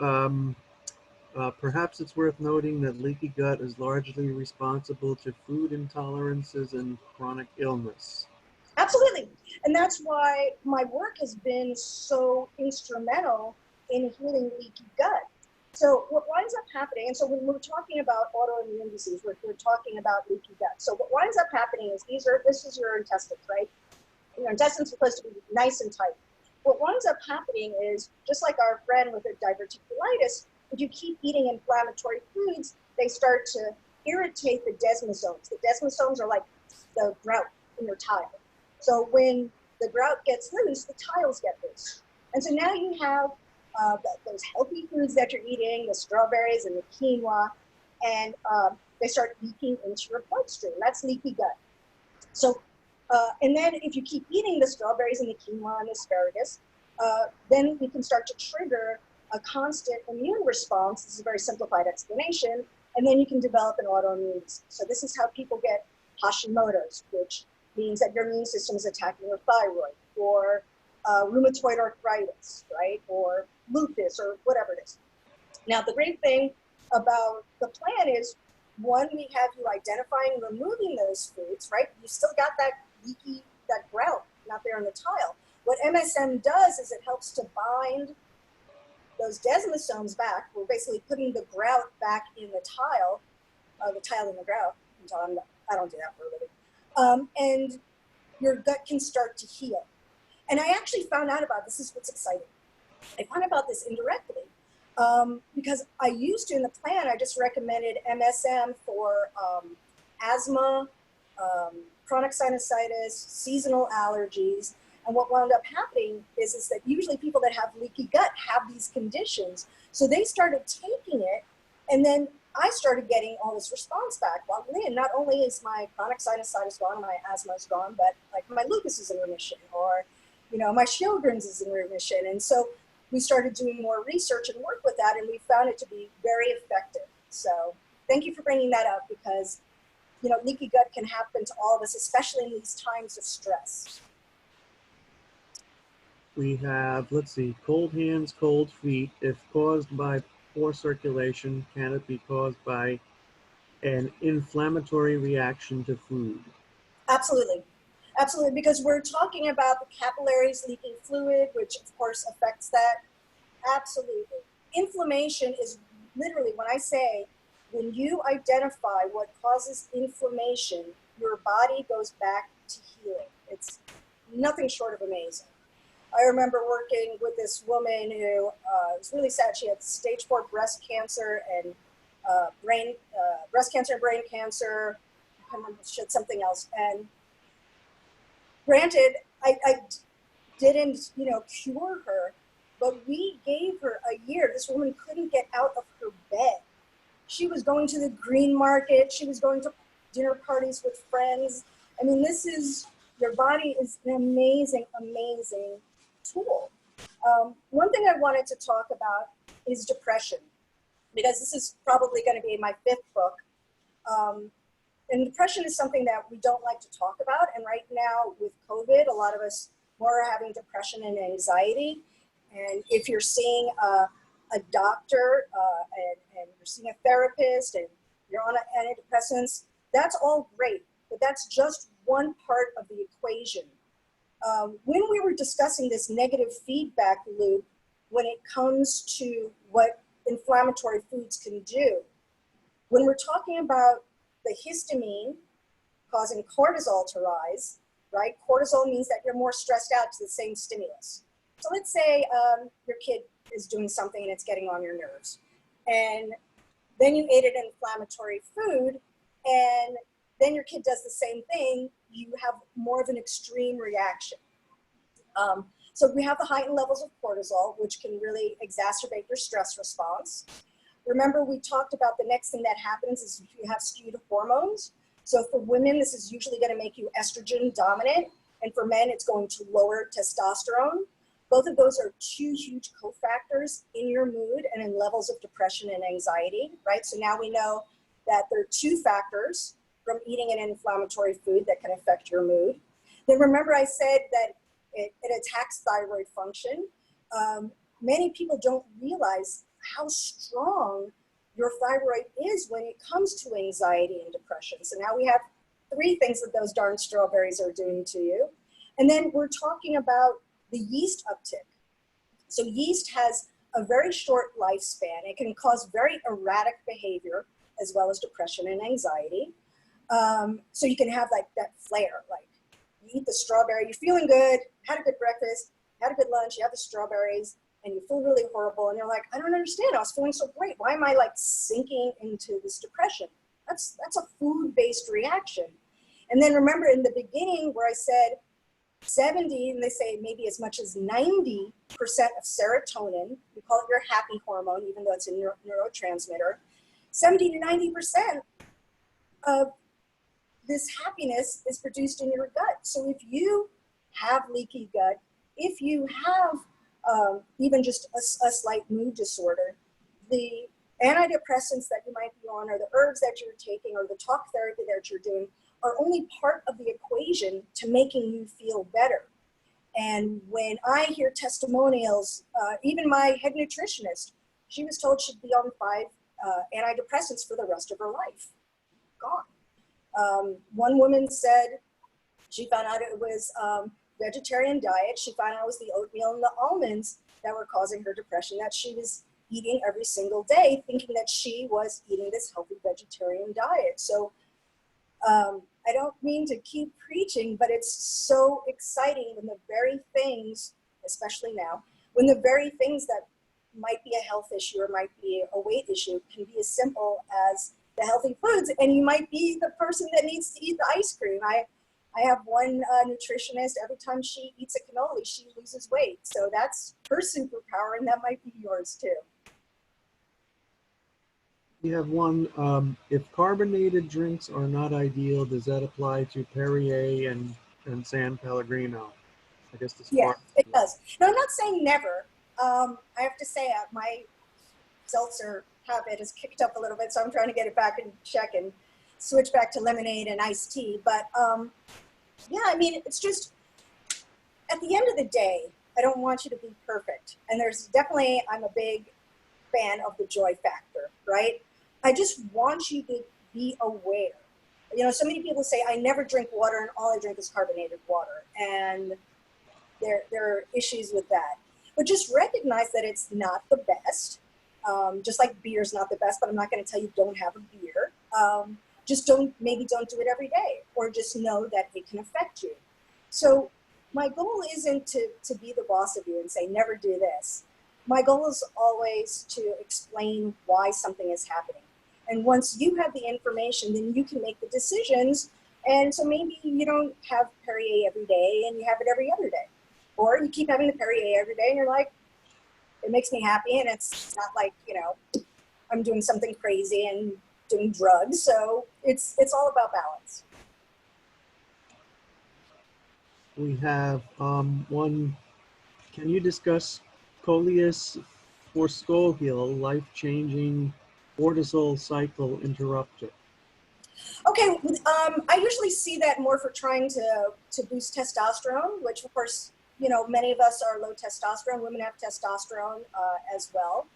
perhaps it's worth noting that leaky gut is largely responsible to food intolerances and chronic illness. Absolutely. And that's why my work has been so instrumental in healing leaky gut. So what winds up happening, and so when we're talking about autoimmune disease, we're talking about leaky gut. So what winds up happening is this is your intestines, right? Your intestines are supposed to be nice and tight. What winds up happening is, just like our friend with the diverticulitis, if you keep eating inflammatory foods, they start to irritate the desmosomes. The desmosomes are like the grout in your tile. So when the grout gets loose, the tiles get loose. And so now you have those healthy foods that you're eating, the strawberries and the quinoa, and they start leaking into your bloodstream. That's leaky gut. So, and then if you keep eating the strawberries and the quinoa and the asparagus, then we can start to trigger a constant immune response. This is a very simplified explanation. And then you can develop an autoimmune disease. So this is how people get Hashimoto's, which means that your immune system is attacking your thyroid, or rheumatoid arthritis, right? Or lupus, or whatever it is. Now, the great thing about the plan is, one, we have you identifying, removing those foods, right? You still got that leaky, that grout not there in the tile. What MSM does is it helps to bind those desmosomes back. We're basically putting the grout back in the tile in the grout. I don't do that for a living. And your gut can start to heal. And I actually found out about this. This is what's exciting. I found out about this indirectly because I used to, in the plan, I just recommended MSM for asthma, chronic sinusitis, seasonal allergies. And what wound up happening is that usually people that have leaky gut have these conditions. So they started taking it, and then I started getting all this response back. Well, Lynn, not only is my chronic sinusitis gone, my asthma is gone, but like my lupus is in remission, or my Sjogren's is in remission. And so we started doing more research and work with that, and we found it to be very effective. So thank you for bringing that up, because leaky gut can happen to all of us, especially in these times of stress. We have, let's see, cold hands, cold feet. If caused by poor circulation, can it be caused by an inflammatory reaction to food? Absolutely. Absolutely, because we're talking about the capillaries leaking fluid, which of course affects that. Absolutely. Inflammation is literally, when you identify what causes inflammation, your body goes back to healing. It's nothing short of amazing. I remember working with this woman who was really sad. She had stage 4 breast cancer and breast cancer and brain cancer. I can't remember, she had something else. And granted, I didn't, cure her, but we gave her a year. This woman couldn't get out of her bed. She was going to the green market. She was going to dinner parties with friends. I mean, your body is an amazing, amazing tool. One thing I wanted to talk about is depression, because this is probably going to be my 5th book. And depression is something that we don't like to talk about. And right now with COVID, a lot of us more are having depression and anxiety. And if you're seeing a doctor and you're seeing a therapist and you're on antidepressants, that's all great, but that's just one part of the equation. When we were discussing this negative feedback loop, when it comes to what inflammatory foods can do, when we're talking about the histamine causing cortisol to rise, right? Cortisol means that you're more stressed out to the same stimulus. So let's say your kid is doing something and it's getting on your nerves. And then you ate an inflammatory food, and then your kid does the same thing. You have more of an extreme reaction. So we have the heightened levels of cortisol, which can really exacerbate your stress response. Remember, we talked about the next thing that happens is you have skewed hormones. So for women, this is usually going to make you estrogen dominant. And for men, it's going to lower testosterone. Both of those are 2 huge cofactors in your mood and in levels of depression and anxiety, right? So now we know that there are 2 factors from eating an inflammatory food that can affect your mood. Then remember I said that it attacks thyroid function. Many people don't realize how strong your thyroid is when it comes to anxiety and depression. So now we have 3 things that those darn strawberries are doing to you. And then we're talking about the yeast uptick. So yeast has a very short lifespan. It can cause very erratic behavior as well as depression and anxiety. So you can have like that flare, like you eat the strawberry, you're feeling good, had a good breakfast, had a good lunch, you have the strawberries, and you feel really horrible, and you're like, I don't understand, I was feeling so great. Why am I like sinking into this depression? That's a food-based reaction. And then remember in the beginning where I said 70, and they say maybe as much as 90% of serotonin, we call it your happy hormone, even though it's a neurotransmitter, 70 to 90% of this happiness is produced in your gut. So if you have leaky gut, if you have even just a slight mood disorder, the antidepressants that you might be on, or the herbs that you're taking, or the talk therapy that you're doing are only part of the equation to making you feel better. And when I hear testimonials, even my head nutritionist, she was told she'd be on 5 antidepressants for the rest of her life. Gone. One woman said she found out it was vegetarian diet. She found out it was the oatmeal and the almonds that were causing her depression, that she was eating every single day, thinking that she was eating this healthy vegetarian diet. So I don't mean to keep preaching, but it's so exciting when the very things, especially now, when the very things that might be a health issue or might be a weight issue can be as simple as the healthy foods, and you might be the person that needs to eat the ice cream. I have one nutritionist, every time she eats a cannoli, she loses weight. So that's her superpower, and that might be yours too. We have one, if carbonated drinks are not ideal, does that apply to Perrier and San Pellegrino? I guess this Yeah, it does. Now, I'm not saying never. I have to say my seltzer habit has kicked up a little bit, so I'm trying to get it back in check and switch back to lemonade and iced tea. But yeah, I mean, it's just, at the end of the day, I don't want you to be perfect. And there's definitely, I'm a big fan of the joy factor, right? I just want you to be aware. You know, so many people say, I never drink water and all I drink is carbonated water. And there are issues with that. But just recognize that it's not the best. Just like beer's not the best, but I'm not going to tell you don't have a beer. Just maybe don't do it every day, or just know that it can affect you. So my goal isn't to be the boss of you and say, never do this. My goal is always to explain why something is happening. And once you have the information, then you can make the decisions. And so maybe you don't have Perrier every day and you have it every other day. Or you keep having the Perrier every day and you're like, it makes me happy, and it's not like, you know, I'm doing something crazy and doing drugs. So it's all about balance. We have one. Can you discuss Coleus forskolhial, life-changing cortisol cycle interrupter? Okay, I usually see that more for trying to boost testosterone, which of course, you know, many of us are low testosterone. Women have testosterone as well.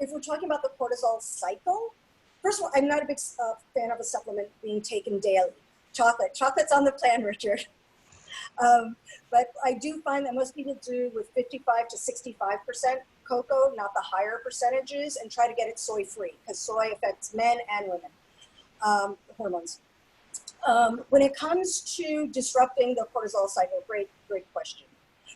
If we're talking about the cortisol cycle, first of all, I'm not a big fan of a supplement being taken daily. Chocolate's on the plan, Richard. But I do find that most people do with 55 to 65% cocoa, not the higher percentages, and try to get it soy-free, because soy affects men and women, hormones. When it comes to disrupting the cortisol cycle, great question.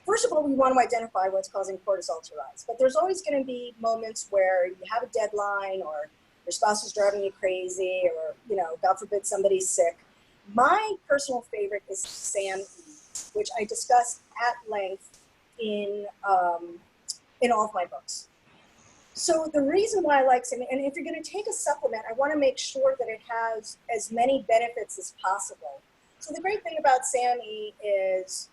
First of all, we want to identify what's causing cortisol to rise. But there's always going to be moments where you have a deadline, or your spouse is driving you crazy, or, you know, God forbid somebody's sick. My personal favorite is SAMe, which I discuss at length in all of my books. So the reason why I like SAMe, and if you're going to take a supplement, I want to make sure that it has as many benefits as possible. So the great thing about SAMe is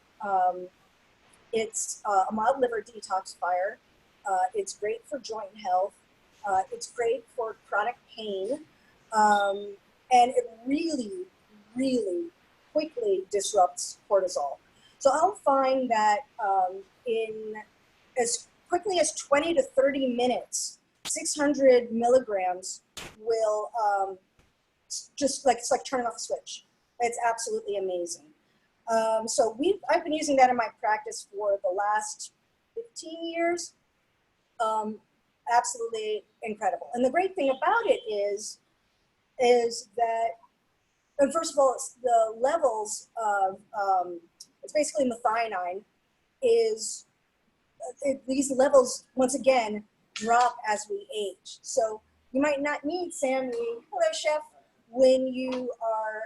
it's a mild liver detoxifier. It's great for joint health. It's great for chronic pain. And it really, really quickly disrupts cortisol. So I'll find that in as quickly as 20 to 30 minutes, 600 milligrams will just like, it's like turning off a switch. It's absolutely amazing. So I've been using that in my practice for the last 15 years. Absolutely incredible. And the great thing about it is that, and first of all, it's the levels of, it's basically methionine, these levels, once again, drop as we age. So you might not need SAMe, hello chef, when you are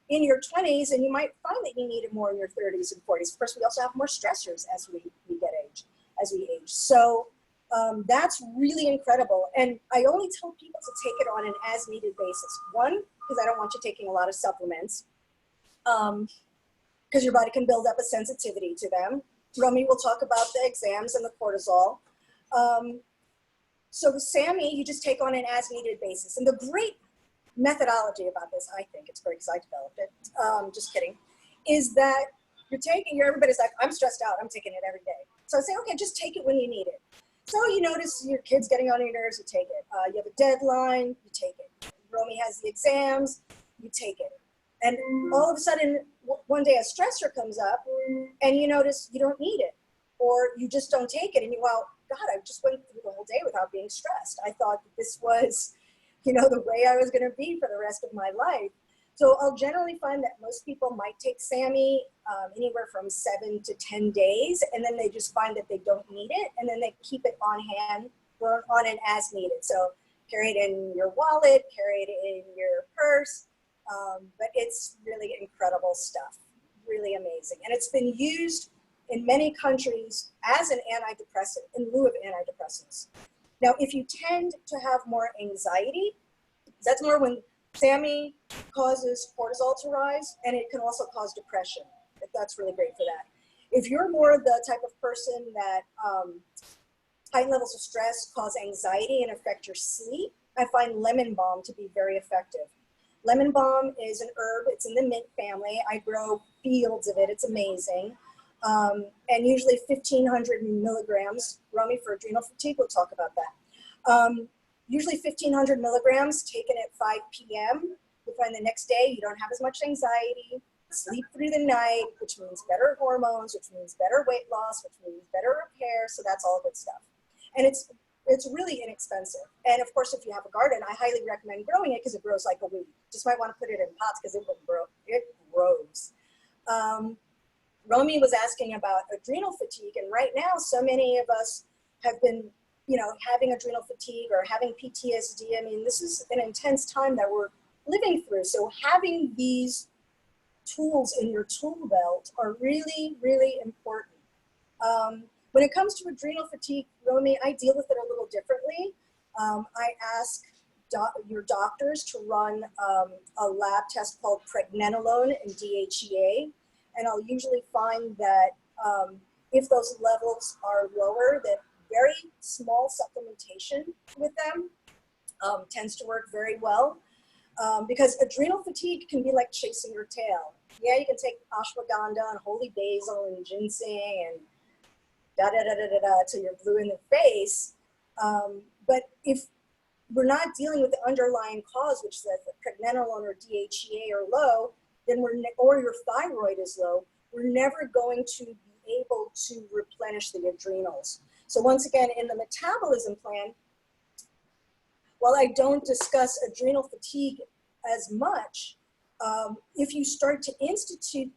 in your 20s, and you might find that you need it more in your 30s and 40s. Of course, we also have more stressors as we age. So that's really incredible. And I only tell people to take it on an as-needed basis. One, because I don't want you taking a lot of supplements, because your body can build up a sensitivity to them. Romy will talk about the exams and the cortisol. So the SAMe, you just take on an as-needed basis. And the great methodology about this, I think, it's great because I developed it, just kidding, is that everybody's like, I'm stressed out, I'm taking it every day. So I say, okay, just take it when you need it. So you notice your kid's getting on your nerves, you take it. You have a deadline, you take it. Romy has the exams, you take it. And all of a sudden, one day a stressor comes up and you notice you don't need it, or you just don't take it. And you go, God, I just went through the whole day without being stressed. I thought that this was, you know, the way I was going to be for the rest of my life. So I'll generally find that most people might take SAMe anywhere from 7 to 10 days, and then they just find that they don't need it, and then they keep it on hand or on an as needed. So carry it in your wallet, carry it in your purse, but it's really incredible stuff, really amazing. And it's been used in many countries as an antidepressant in lieu of antidepressants. Now, if you tend to have more anxiety, that's more when SAMe causes cortisol to rise, and it can also cause depression. That's really great for that. If you're more the type of person that high levels of stress cause anxiety and affect your sleep, I find lemon balm to be very effective. Lemon balm is an herb. It's in the mint family. I grow fields of it. It's amazing. And usually 1,500 milligrams. Romy, for adrenal fatigue, we'll talk about that. Usually 1,500 milligrams taken at 5 p.m. You'll find the next day you don't have as much anxiety, sleep through the night, which means better hormones, which means better weight loss, which means better repair. So that's all good stuff. And it's really inexpensive. And of course, if you have a garden, I highly recommend growing it because it grows like a weed. Just might want to put it in pots because it will grow. It grows. Romy was asking about adrenal fatigue, and right now, so many of us have been, having adrenal fatigue or having PTSD. I mean, this is an intense time that we're living through. So having these tools in your tool belt are really, really important. When it comes to adrenal fatigue, Romy, I deal with it a little differently. I ask your doctors to run a lab test called pregnenolone and DHEA, and I'll usually find that if those levels are lower, that very small supplementation with them tends to work very well. Because adrenal fatigue can be like chasing your tail. Yeah, you can take ashwagandha and holy basil and ginseng and till you're blue in the face. But if we're not dealing with the underlying cause, which is that the pregnenolone or DHEA are low, then or your thyroid is low, we're never going to be able to replenish the adrenals. So once again, in the metabolism plan, while I don't discuss adrenal fatigue as much, if you start to institute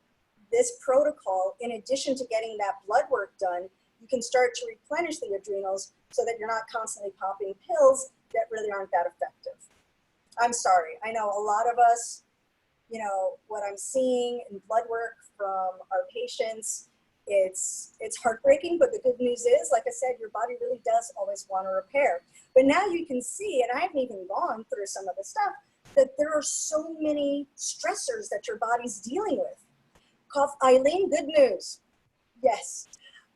this protocol, in addition to getting that blood work done, you can start to replenish the adrenals so that you're not constantly popping pills that really aren't that effective. I'm sorry. I know a lot of us, what I'm seeing in blood work from our patients, it's heartbreaking, but the good news is, like I said, your body really does always want to repair. But now you can see, and I haven't even gone through some of the stuff, that there are so many stressors that your body's dealing with. Eileen, good news. Yes.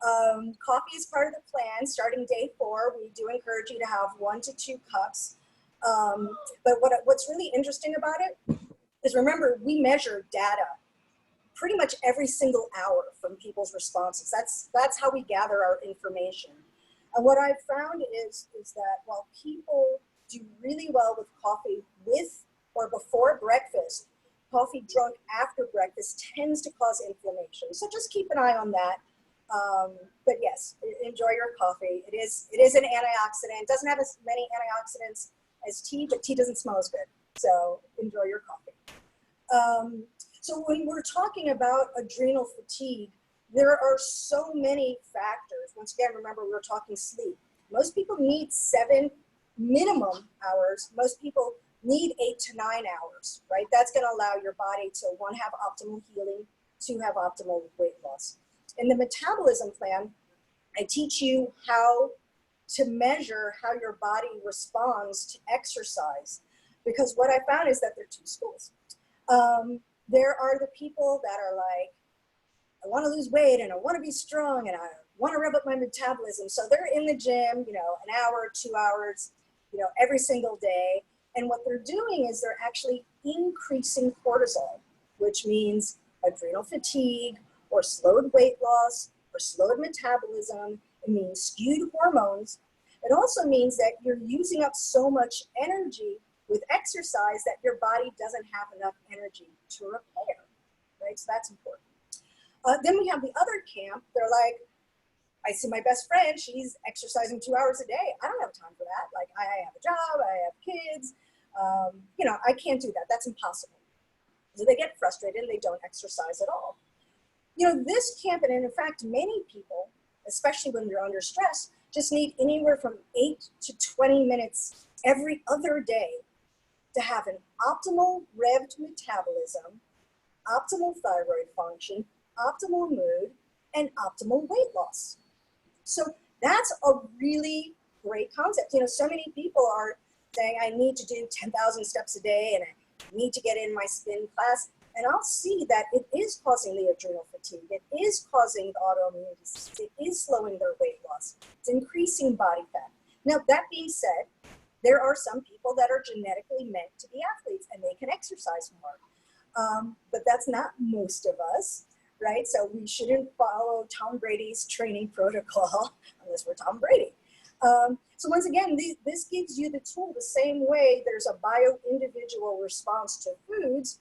Coffee is part of the plan. Starting day 4, we do encourage you to have 1 to 2 cups. But what's really interesting about it is, remember, we measure data pretty much every single hour from people's responses. That's how we gather our information. And what I've found is that while people do really well with coffee with or before breakfast, coffee drunk after breakfast tends to cause inflammation. So just keep an eye on that. But yes, enjoy your coffee. It is an antioxidant. It doesn't have as many antioxidants as tea, but tea doesn't smell as good. So enjoy your coffee. So when we're talking about adrenal fatigue, there are so many factors. Once again, remember, we're talking sleep. Most people need 7 minimum hours. Most people need 8 to 9 hours, right? That's going to allow your body to, 1, have optimal healing, 2, have optimal weight loss. In the metabolism plan, I teach you how to measure how your body responds to exercise. Because what I found is that there are 2 schools. There are the people that are like, I want to lose weight and I want to be strong and I want to rev up my metabolism. So they're in the gym, an hour, 2 hours, every single day. And what they're doing is they're actually increasing cortisol, which means adrenal fatigue or slowed weight loss or slowed metabolism. It means skewed hormones. It also means that you're using up so much energy with exercise that your body doesn't have enough energy to repair, right? So that's important. Then we have the other camp. They're like, I see my best friend, she's exercising 2 hours a day. I don't have time for that. Like, I have a job, I have kids. I can't do that. That's impossible. So they get frustrated and they don't exercise at all. This camp, and in fact, many people, especially when they're under stress, just need anywhere from 8 to 20 minutes every other day to have an optimal revved metabolism, optimal thyroid function, optimal mood, and optimal weight loss. So that's a really great concept. So many people are saying, I need to do 10,000 steps a day and I need to get in my spin class. and I'll see that it is causing the adrenal fatigue. It is causing the autoimmune disease. It is slowing their weight loss. It's increasing body fat. Now, that being said, there are some people that are genetically meant to be athletes and they can exercise more. But that's not most of us, right? So we shouldn't follow Tom Brady's training protocol unless we're Tom Brady. So once again, this gives you the tool the same way there's a bio-individual response to foods,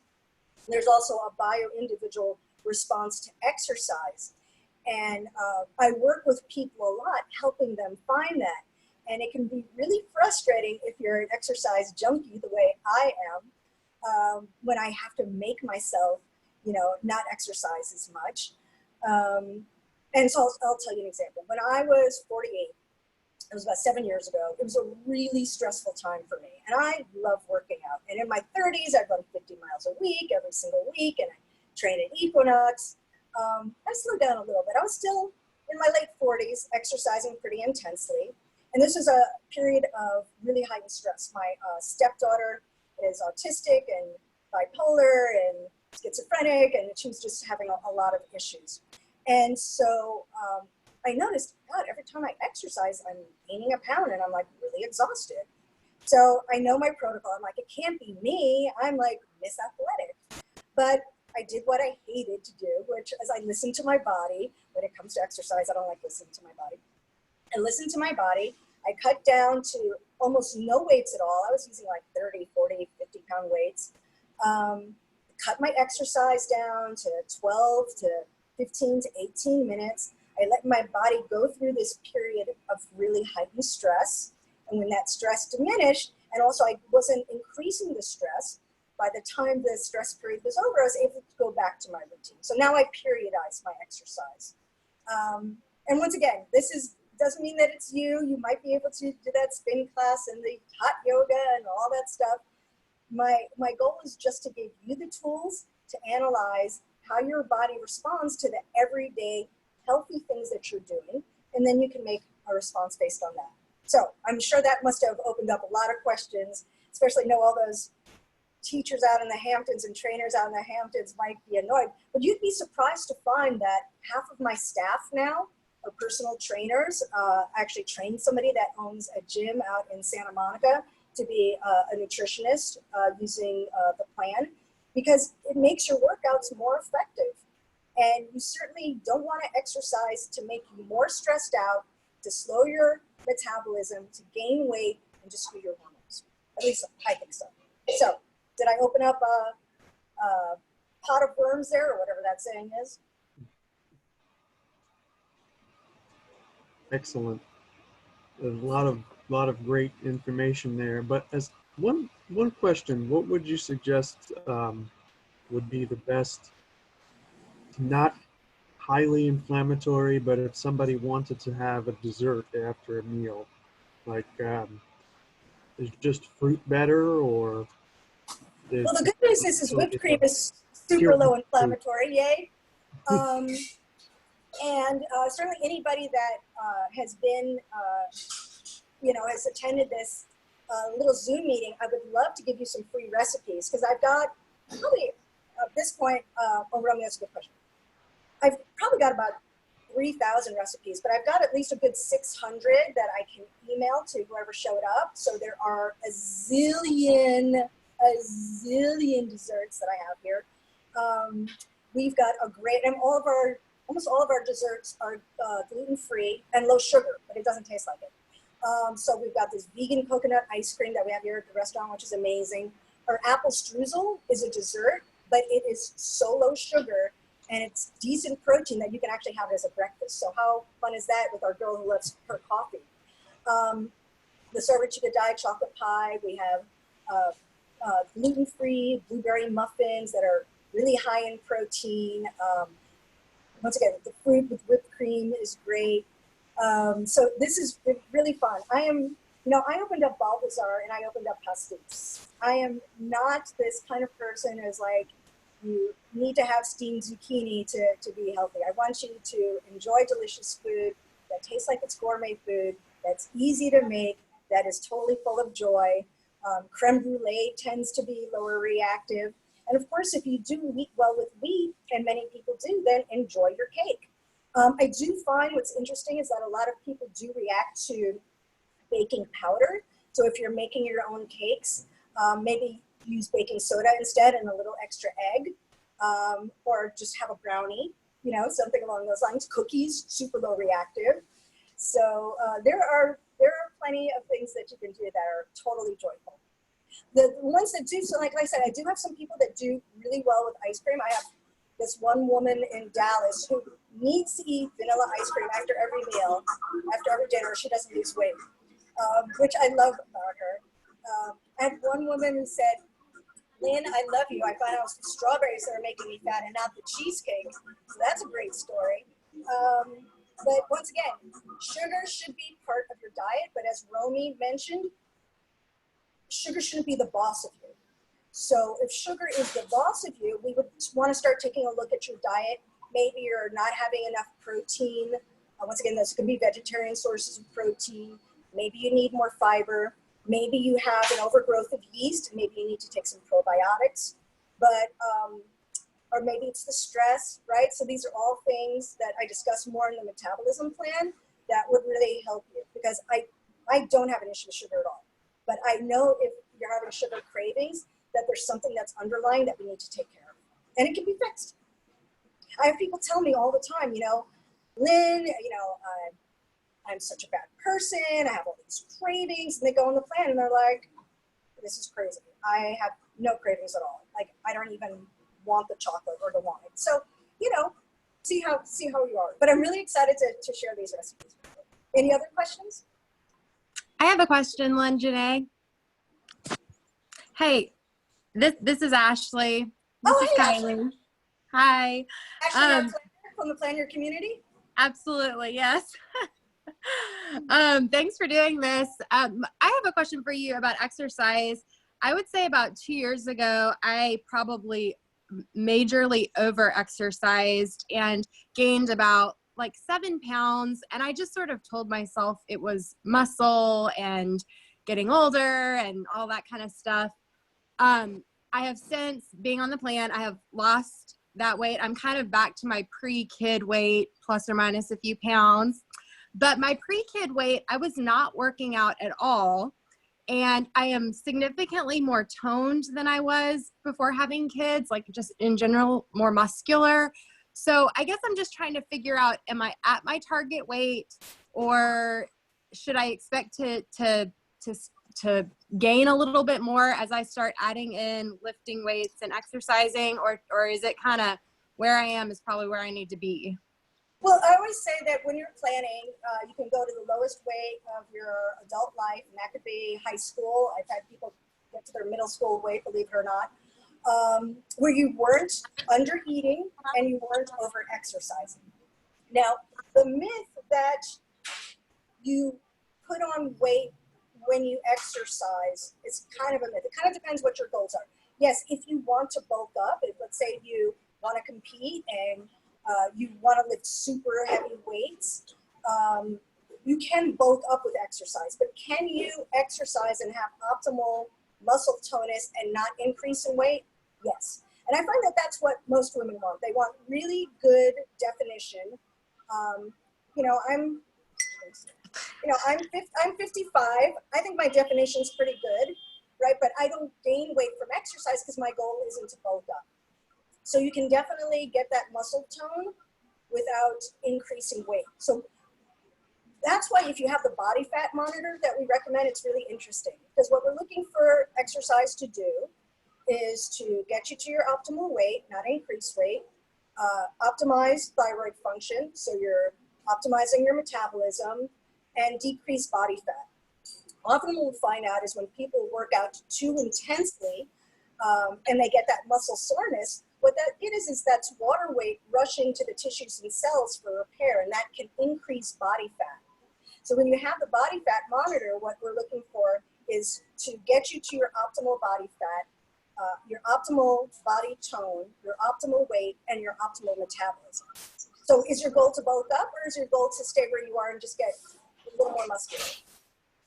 there's also a bio-individual response to exercise. And I work with people a lot, helping them find that. And it can be really frustrating if you're an exercise junkie the way I am, when I have to make myself, not exercise as much. And so I'll tell you an example. When I was 48, it was about 7 years ago, it was a really stressful time for me. And I love working out. And in my 30s, I'd run 50 miles a week, every single week, and I trained at Equinox. I slowed down a little bit. I was still in my late 40s, exercising pretty intensely. And this is a period of really heightened stress. My stepdaughter is autistic and bipolar and schizophrenic, and she was just having a lot of issues. And so I noticed, God, every time I exercise, I'm gaining a pound and I'm like really exhausted. So I know my protocol. I'm like, it can't be me. I'm like Miss Athletic. But I did what I hated to do, which is I listened to my body. When it comes to exercise, I don't like listening to my body. I listened to my body. I cut down to almost no weights at all. I was using like 30, 40, 50-pound weights. Cut my exercise down to 12 to 15 to 18 minutes. I let my body go through this period of really heightened stress. And when that stress diminished, and also I wasn't increasing the stress, by the time the stress period was over, I was able to go back to my routine. So now I periodize my exercise. And once again, doesn't mean that it's you. You might be able to do that spin class and the hot yoga and all that stuff. My goal is just to give you the tools to analyze how your body responds to the everyday healthy things that you're doing, and then you can make a response based on that. So I'm sure that must have opened up a lot of questions, especially all those teachers out in the Hamptons and trainers out in the Hamptons might be annoyed, but you'd be surprised to find that half of my staff now are personal trainers. I actually trained somebody that owns a gym out in Santa Monica to be a nutritionist using the plan, because it makes your workouts more effective. And you certainly don't want to exercise to make you more stressed out, to slow your metabolism, to gain weight, and to screw your hormones. At least I think so. So, did I open up a pot of worms there, or whatever that saying is? Excellent. There's a lot of great information there. But as one question, what would you suggest would be the best, not highly inflammatory, but if somebody wanted to have a dessert after a meal, like is just fruit better, or Well, the good news is whipped cream is super low inflammatory, yay. And certainly anybody that has been, has attended this little Zoom meeting, I would love to give you some free recipes, because I've got probably at this point, that's a good question. I've probably got about 3,000 recipes, but I've got at least a good 600 that I can email to whoever showed up. So there are a zillion desserts that I have here. We've got a great, and almost all of our desserts are gluten-free and low sugar, but it doesn't taste like it. So we've got this vegan coconut ice cream that we have here at the restaurant, which is amazing. Our apple streusel is a dessert, but it is so low sugar and it's decent protein that you can actually have it as a breakfast. So how fun is that with our girl who loves her coffee? The Sorbet Chica Diet chocolate pie. We have gluten-free blueberry muffins that are really high in protein. Once again, the fruit with whipped cream is great. So this is really fun. I opened up Balthazar and I opened up pastis. I am not this kind of person who's like, you need to have steamed zucchini to be healthy. I want you to enjoy delicious food that tastes like it's gourmet food, that's easy to make, that is totally full of joy. Creme brulee tends to be lower reactive. And of course, if you do eat well with wheat, and many people do, then enjoy your cake. I do find what's interesting is that a lot of people do react to baking powder. So if you're making your own cakes, maybe use baking soda instead and a little extra egg, or just have a brownie, you know, something along those lines. Cookies, super low reactive. So there are plenty of things that you can do that are totally joyful. The ones that do, so like I said, I do have some people that do really well with ice cream. I have this one woman in Dallas who needs to eat vanilla ice cream after every meal, after every dinner. She doesn't lose weight, which I love about her. I had one woman who said, Lynn, I love you. I found out it was the strawberries that are making me fat and not the cheesecake. So that's a great story. But once again, sugar should be part of your diet. But as Romy mentioned, sugar shouldn't be the boss of you. So if sugar is the boss of you, we would want to start taking a look at your diet. Maybe you're not having enough protein. Once again, those can be vegetarian sources of protein. Maybe you need more fiber. Maybe you have an overgrowth of yeast. Maybe you need to take some probiotics. But, or maybe it's the stress, right? So these are all things that I discuss more in the metabolism plan that would really help you, because I don't have an issue with sugar at all. But I know if you're having sugar cravings, that there's something that's underlying that we need to take care of. And it can be fixed. I have people tell me all the time, you know, Lynn, you know, I'm such a bad person. I have all these cravings. And they go on the plan and they're like, this is crazy. I have no cravings at all. Like, I don't even want the chocolate or the wine. So, you know, see how you are. But I'm really excited to share these recipes with you. Any other questions? I have a question, Lyn-Genet. Hey, this is Ashley. This is hey, Kylie. Ashley. Hi. Ashley, our planner from the Plan Your Community? Absolutely, yes. Thanks for doing this. I have a question for you about exercise. I would say about 2 years ago, I probably majorly over-exercised and gained about like 7 pounds. And I just sort of told myself it was muscle and getting older and all that kind of stuff. I have since, being on the plan, I have lost that weight. I'm kind of back to my pre-kid weight, plus or minus a few pounds. But my pre-kid weight, I was not working out at all. And I am significantly more toned than I was before having kids, like just in general, more muscular. So I guess I'm just trying to figure out, am I at my target weight, or should I expect to gain a little bit more as I start adding in lifting weights and exercising, or is it kind of where I am is probably where I need to be? Well, I always say that when you're planning, you can go to the lowest weight of your adult life, and that could be high school. I've had people get to their middle school weight, believe it or not, where you weren't under eating and you weren't over exercising. Now, the myth that you put on weight when you exercise is kind of a myth. It kind of depends what your goals are. Yes, if you want to bulk up, if let's say you want to compete and you want to lift super heavy weights, you can bulk up with exercise. But can you exercise and have optimal muscle tonus and not increase in weight? Yes. And I find that that's what most women want. They want really good definition. I'm 55. I think my definition is pretty good, right? But I don't gain weight from exercise because my goal isn't to bulk up. So you can definitely get that muscle tone without increasing weight. So that's why if you have the body fat monitor that we recommend, it's really interesting, because what we're looking for exercise to do is to get you to your optimal weight, not increase weight, optimize thyroid function, so you're optimizing your metabolism, and decrease body fat. Often what we'll find out is when people work out too intensely and they get that muscle soreness, what that is that's water weight rushing to the tissues and cells for repair, and that can increase body fat. So when you have the body fat monitor, what we're looking for is to get you to your optimal body fat, your optimal body tone, your optimal weight, and your optimal metabolism. So is your goal to bulk up, or is your goal to stay where you are and just get a little more muscular?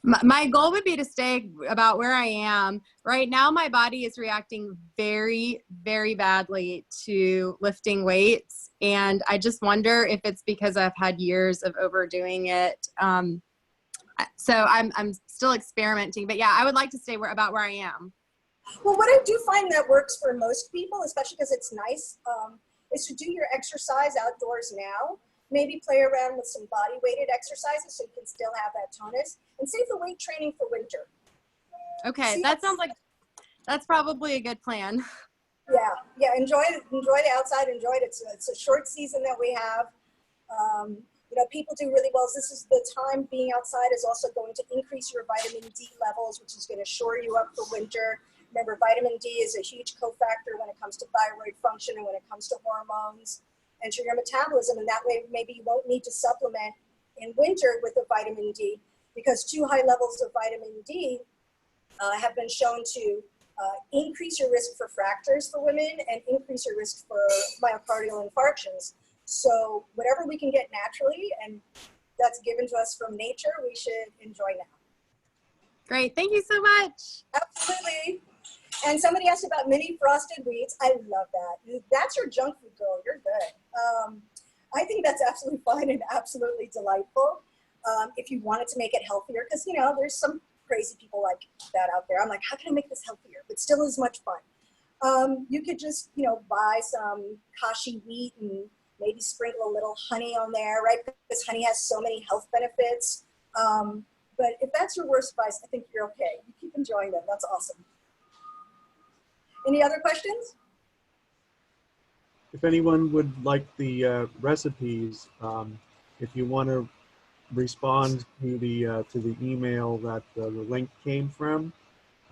My goal would be to stay about where I am. Right now, my body is reacting very, very badly to lifting weights. And I just wonder if it's because I've had years of overdoing it. So I'm still experimenting. But yeah, I would like to stay about where I am. Well, what I do find that works for most people, especially because it's nice, is to do your exercise outdoors now. Maybe play around with some body weighted exercises so you can still have that tonus, and save the weight training for winter. Okay, that sounds like that's probably a good plan. Yeah, enjoy the outside, enjoy it. It's a short season that we have. People do really well. This is the time being outside is also going to increase your vitamin D levels, which is going to shore you up for winter. Remember, vitamin D is a huge cofactor when it comes to thyroid function and when it comes to hormones and to your metabolism. And that way, maybe you won't need to supplement in winter with the vitamin D, because too high levels of vitamin D have been shown to increase your risk for fractures for women and increase your risk for myocardial infarctions. So whatever we can get naturally and that's given to us from nature, we should enjoy now. Great. Thank you so much. Absolutely. And somebody asked about mini frosted wheats. I love that. That's your junk food, girl. You're good. I think that's absolutely fine and absolutely delightful. If you wanted to make it healthier, because, there's some crazy people like that out there. I'm like, how can I make this healthier, but still as much fun? You could just, buy some kashi wheat and maybe sprinkle a little honey on there, right? Because honey has so many health benefits. But if that's your worst advice, I think you're okay. You keep enjoying them. That's awesome. Any other questions? If anyone would like the recipes, if you want to respond to the email that the link came from,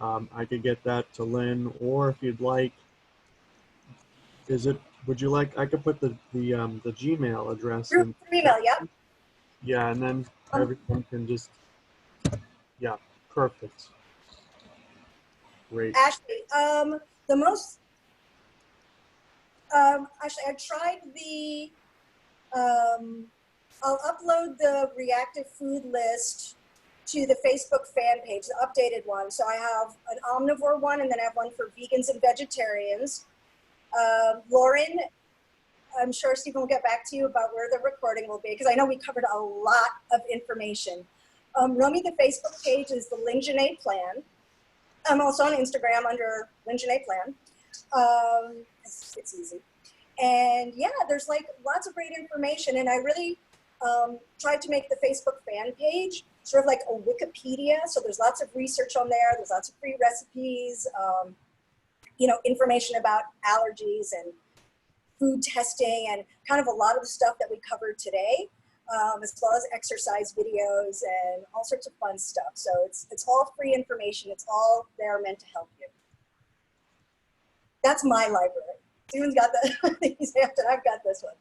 I could get that to Lynn, or if you'd like, I could put the Gmail address Through in. email, yeah. Yeah, and then everyone can just, yeah, perfect. Great. Ashley, actually, I've tried I'll upload the Reactive food list to the Facebook fan page, the updated one. So I have an omnivore one, and then I have one for vegans and vegetarians. Lauren, I'm sure Stephen will get back to you about where the recording will be, because I know we covered a lot of information. Romy, the Facebook page is the Lyn-Genet Plan. I'm also on Instagram under Lyn-Genet Plan. It's easy. And yeah, there's like lots of great information. And I really tried to make the Facebook fan page sort of like a Wikipedia. So there's lots of research on there. There's lots of free recipes, information about allergies and food testing and kind of a lot of the stuff that we covered today, as well as exercise videos and all sorts of fun stuff. So it's all free information. It's all there meant to help you. That's my library. Steven's got that. I've got this one.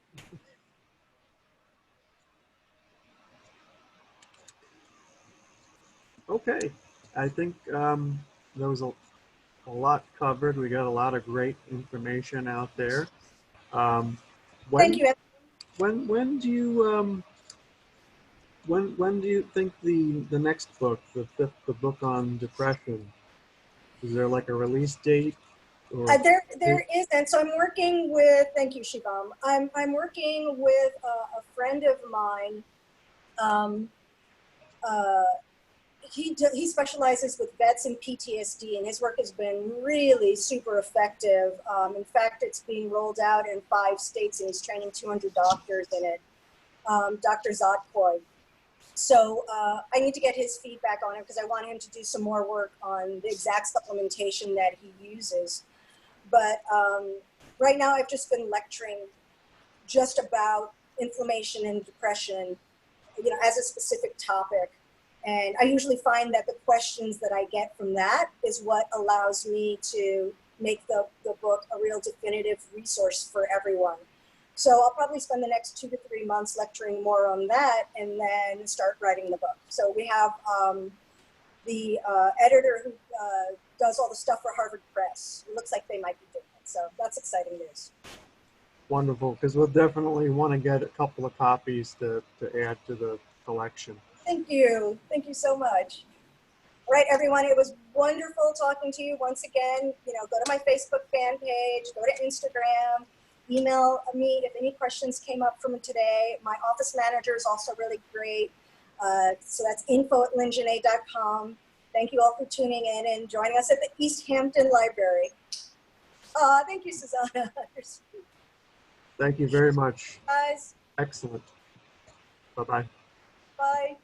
Okay, I think there was a lot covered. We got a lot of great information out there. Thank you. When do you when do you think the next book, the book on depression, is there like a release date? Or There isn't. So I'm working with, thank you, Shivam. I'm working with a friend of mine. He specializes with vets and PTSD, and his work has been really super effective. In fact, it's being rolled out in 5 states, and he's training 200 doctors in it. Dr. Zotkoy. So I need to get his feedback on it because I want him to do some more work on the exact supplementation that he uses. But right now I've just been lecturing just about inflammation and depression, as a specific topic. And I usually find that the questions that I get from that is what allows me to make the book a real definitive resource for everyone. So I'll probably spend the next 2 to 3 months lecturing more on that and then start writing the book. So we have the editor who does all the stuff for Harvard Press. It looks like they might be doing it. So that's exciting news. Wonderful, because we'll definitely want to get a couple of copies to add to the collection. Thank you. Thank you so much. All right, everyone, it was wonderful talking to you once again. You know, go to my Facebook fan page, go to Instagram, email me if any questions came up from today. My office manager is also really great. So that's info@lyn-genet.com. Thank you all for tuning in and joining us at the East Hampton Library. Thank you, Susanna. Thank you very much. Guys, Excellent. Bye-bye. bye.